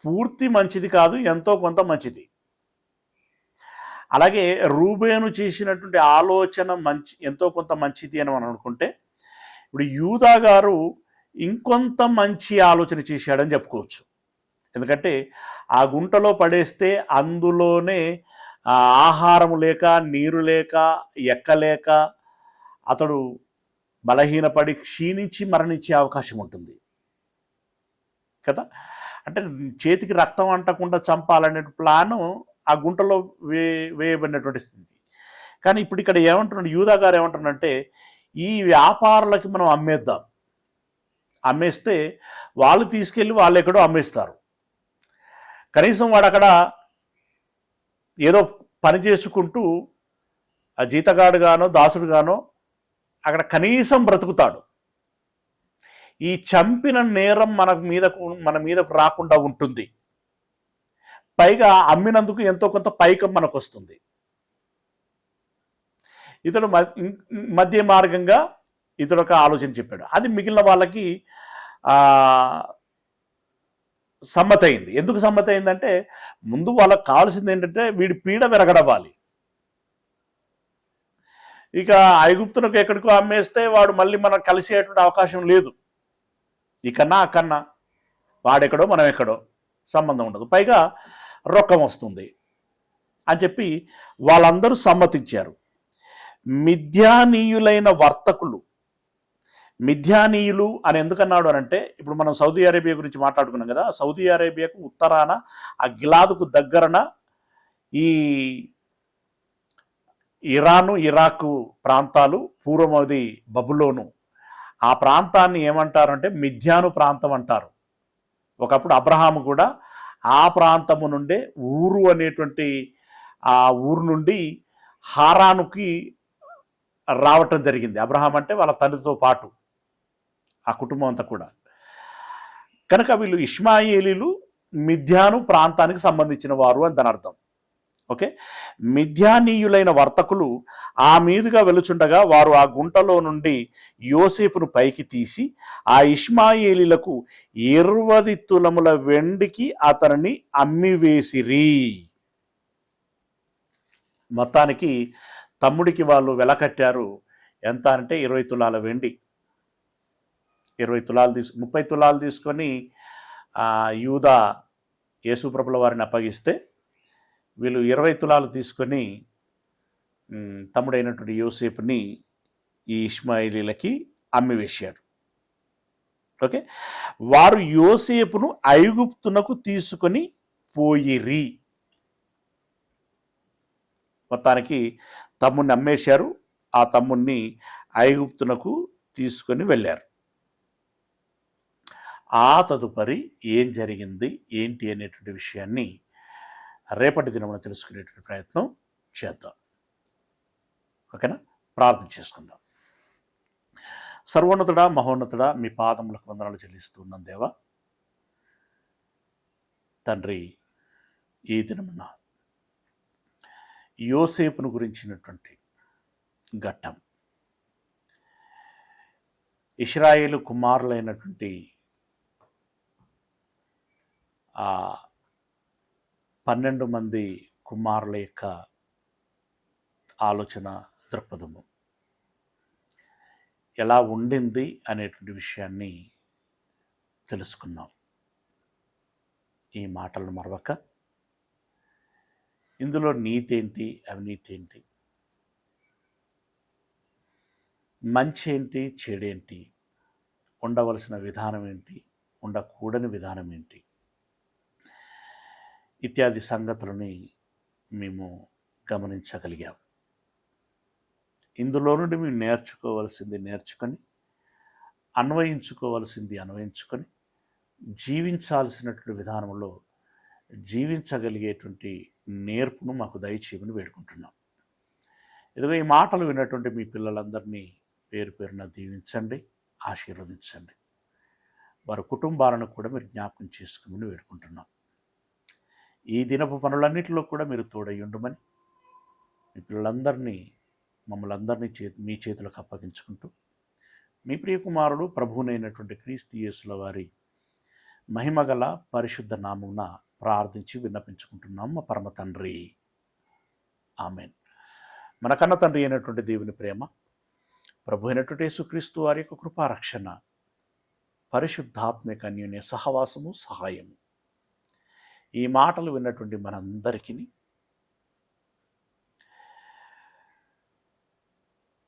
పూర్తి మంచిది కాదు, ఎంతో కొంత మంచిది. అలాగే రూబేను చేసినటువంటి ఆలోచన ఎంతో కొంత మంచిది అని మనం అనుకుంటే, ఇప్పుడు యూదా గారు ఇంకొంత మంచి ఆలోచన చేశాడని చెప్పుకోవచ్చు. ఎందుకంటే ఆ గుంటలో పడేస్తే అందులోనే ఆహారము లేక, నీరు లేక, ఎక్కలేక అతడు బలహీనపడి క్షీణించి మరణించే అవకాశం ఉంటుంది కదా. అంటే చేతికి రక్తం అంటకుండా చంపాలనే ప్లాను ఆ గుంటలో వేయబడినటువంటి స్థితి. కానీ ఇప్పుడు ఇక్కడ ఏమంటున్నాడు యూదా గారు, ఏమంటున్నాడంటే, ఈ వ్యాపారులకి మనం అమ్మేద్దాం, అమ్మేస్తే వాళ్ళు తీసుకెళ్ళి వాళ్ళు ఎక్కడో అమ్మేస్తారు, కనీసం వాడు అక్కడ ఏదో పని చేసుకుంటూ ఆ జీతగాడుగానో దాసుడుగానో అక్కడ కనీసం బ్రతుకుతాడు. ఈ చంపిన నేరం మన మీదకు రాకుండా ఉంటుంది, పైగా అమ్మినందుకు ఎంతో కొంత పైకం మనకు వస్తుంది. ఇతడు మధ్య మార్గంగా ఇతడు ఒక ఆలోచన చెప్పాడు. అది మిగిలిన వాళ్ళకి సమ్మతయింది. ఎందుకు సమ్మతయిందంటే, ముందు వాళ్ళకి కావాల్సింది ఏంటంటే వీడి పీడ విరగడవ్వాలి. ఇక ఐగుప్తునకు ఎక్కడికో అమ్మేస్తే వాడు మళ్ళీ మనకు కలిసేటువంటి అవకాశం లేదు. ఇకన్నా అక్కన్నా వాడెక్కడో మనం ఎక్కడో సంబంధం ఉండదు, పైగా రొక్కం వస్తుంది అని చెప్పి వాళ్ళందరూ సమ్మతించారు. మిథ్యానీయులైన వర్తకులు, మిథ్యానీయులు అని ఎందుకన్నాడు అనంటే, ఇప్పుడు మనం సౌదీ అరేబియా గురించి మాట్లాడుకున్నాం కదా. సౌదీ అరేబియాకు ఉత్తరాన ఆ గిలాదుకు దగ్గరన ఈ ఇరాను, ఇరాకు ప్రాంతాలు, పూర్వమది బబులోను, ఆ ప్రాంతాన్ని ఏమంటారంటే మిథ్యాను ప్రాంతం అంటారు. ఒకప్పుడు అబ్రహాము కూడా ఆ ప్రాంతము నుండే ఊరు అనేటువంటి ఆ ఊరు నుండి హారానుకి రావటం జరిగింది. అబ్రహాం అంటే వాళ్ళ తండ్రితో పాటు ఆ కుటుంబం అంతా కూడా. కనుక వీళ్ళు ఇష్మాయేలీలు మిథ్యాను ప్రాంతానికి సంబంధించిన వారు అని దాని అర్థం. ఓకే, మిథ్యానీయులైన వర్తకులు ఆ మీదుగా వెలుచుండగా వారు ఆ గుంటలో నుండి యోసేపును పైకి తీసి ఆ ఇష్మాయేలీలకు 20 తులముల వెండికి అతనిని అమ్మివేసిరి. మొత్తానికి తమ్ముడికి వాళ్ళు వెల కట్టారు. ఎంత అంటే 20 తులాల వెండి. 20 తులాలు 30 తులాలు తీసుకొని యూదా యేసుప్రభుల వారిని అప్పగిస్తే వీళ్ళు 20 తులాలు తీసుకొని తమ్ముడైనటువంటి యోసేపుని ఈ ఇష్మాయిలీలకి అమ్మివేశాడు. ఓకే, వారు యోసేపును ఐగుప్తునకు తీసుకొని పోయిరి. మొత్తానికి తమ్ముడిని అమ్మేశారు, ఆ తమ్ముడిని ఐగుప్తునకు తీసుకొని వెళ్ళారు. ఆ తదుపరి ఏం జరిగింది ఏంటి అనేటువంటి విషయాన్ని రేపటి దినమున తెలుసుకునేటువంటి ప్రయత్నం చేద్దాం. ఓకేనా, ప్రార్థన చేసుకుందాం. సర్వోన్నతుడా, మహోన్నతుడా, మీ పాదములకు వందనాలు చెల్లిస్తున్నాం దేవా. తండ్రి, ఈ దినమున యోసేపును గురించినటువంటి ఘట్టం, ఇశ్రాయేలు కుమారులైనటువంటి ఆ 12 మంది కుమారుల యొక్క ఆలోచన దృక్పథము ఎలా ఉండింది అనేటువంటి విషయాన్ని తెలుసుకున్నాం. ఈ మాటలను మరవక ఇందులో నీతి ఏంటి, అవినీతి ఏంటి, మంచి ఏంటి, చెడేంటి, ఉండవలసిన విధానం ఏంటి, ఉండకూడని విధానం ఏంటి ఇత్యాది సంగతులని మేము గమనించగలిగాం. ఇందులో నుండి మేము నేర్చుకోవాల్సింది నేర్చుకొని, అన్వయించుకోవాల్సింది అన్వయించుకొని, జీవించాల్సినటువంటి విధానంలో జీవించగలిగేటువంటి నేర్పును మాకు దయచేయమని వేడుకుంటున్నాం. ఇదిగో ఈ మాటలు విన్నటువంటి మీ పిల్లలందరినీ పేరు పేరున దీవించండి, ఆశీర్వదించండి. వారి కుటుంబాలను కూడా మీరు జ్ఞాపకం చేసుకోమని వేడుకుంటున్నాం. ఈ దినపు పనులన్నింటిలో కూడా మీరు తోడై ఉండమని మీ పిల్లలందరినీ మమ్మల్ని అందరినీ మీ చేతులకు అప్పగించుకుంటూ మీ ప్రియకుమారుడు ప్రభువునైనటువంటి క్రీస్తు యేసుల వారి మహిమగల పరిశుద్ధ నామమున ప్రార్థించి విన్నపించుకుంటున్నాం మా పరమ తండ్రి, ఆమెన్. మన కన్న తండ్రి అయినటువంటి దేవుని ప్రేమ, ప్రభు అయినటువంటి యేసుక్రీస్తు వారి యొక్క కృపారక్షణ, పరిశుద్ధాత్మిక అన్యోన్య సహవాసము, సహాయము ఈ మాటలు విన్నటువంటి మనందరికీ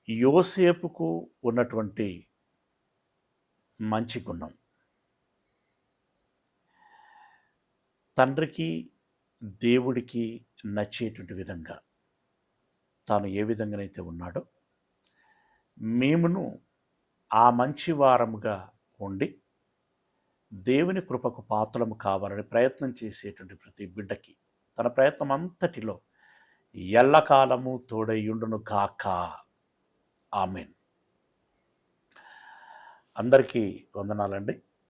యోసేపుకు ఉన్నటువంటి మంచి గుణం, తండ్రికి దేవుడికి నచ్చేటువంటి విధంగా తాను ఏ విధంగానైతే ఉన్నాడో మేమును ఆ మంచి వారముగా ఉండి దేవుని కృపకు పాత్రము కావాలని ప్రయత్నం చేసేటువంటి ప్రతి బిడ్డకి తన ప్రయత్నం అంతటిలో ఎల్లకాలము తోడైయుండును గాక. ఆమెన్. అందరికీ వందనాలండి.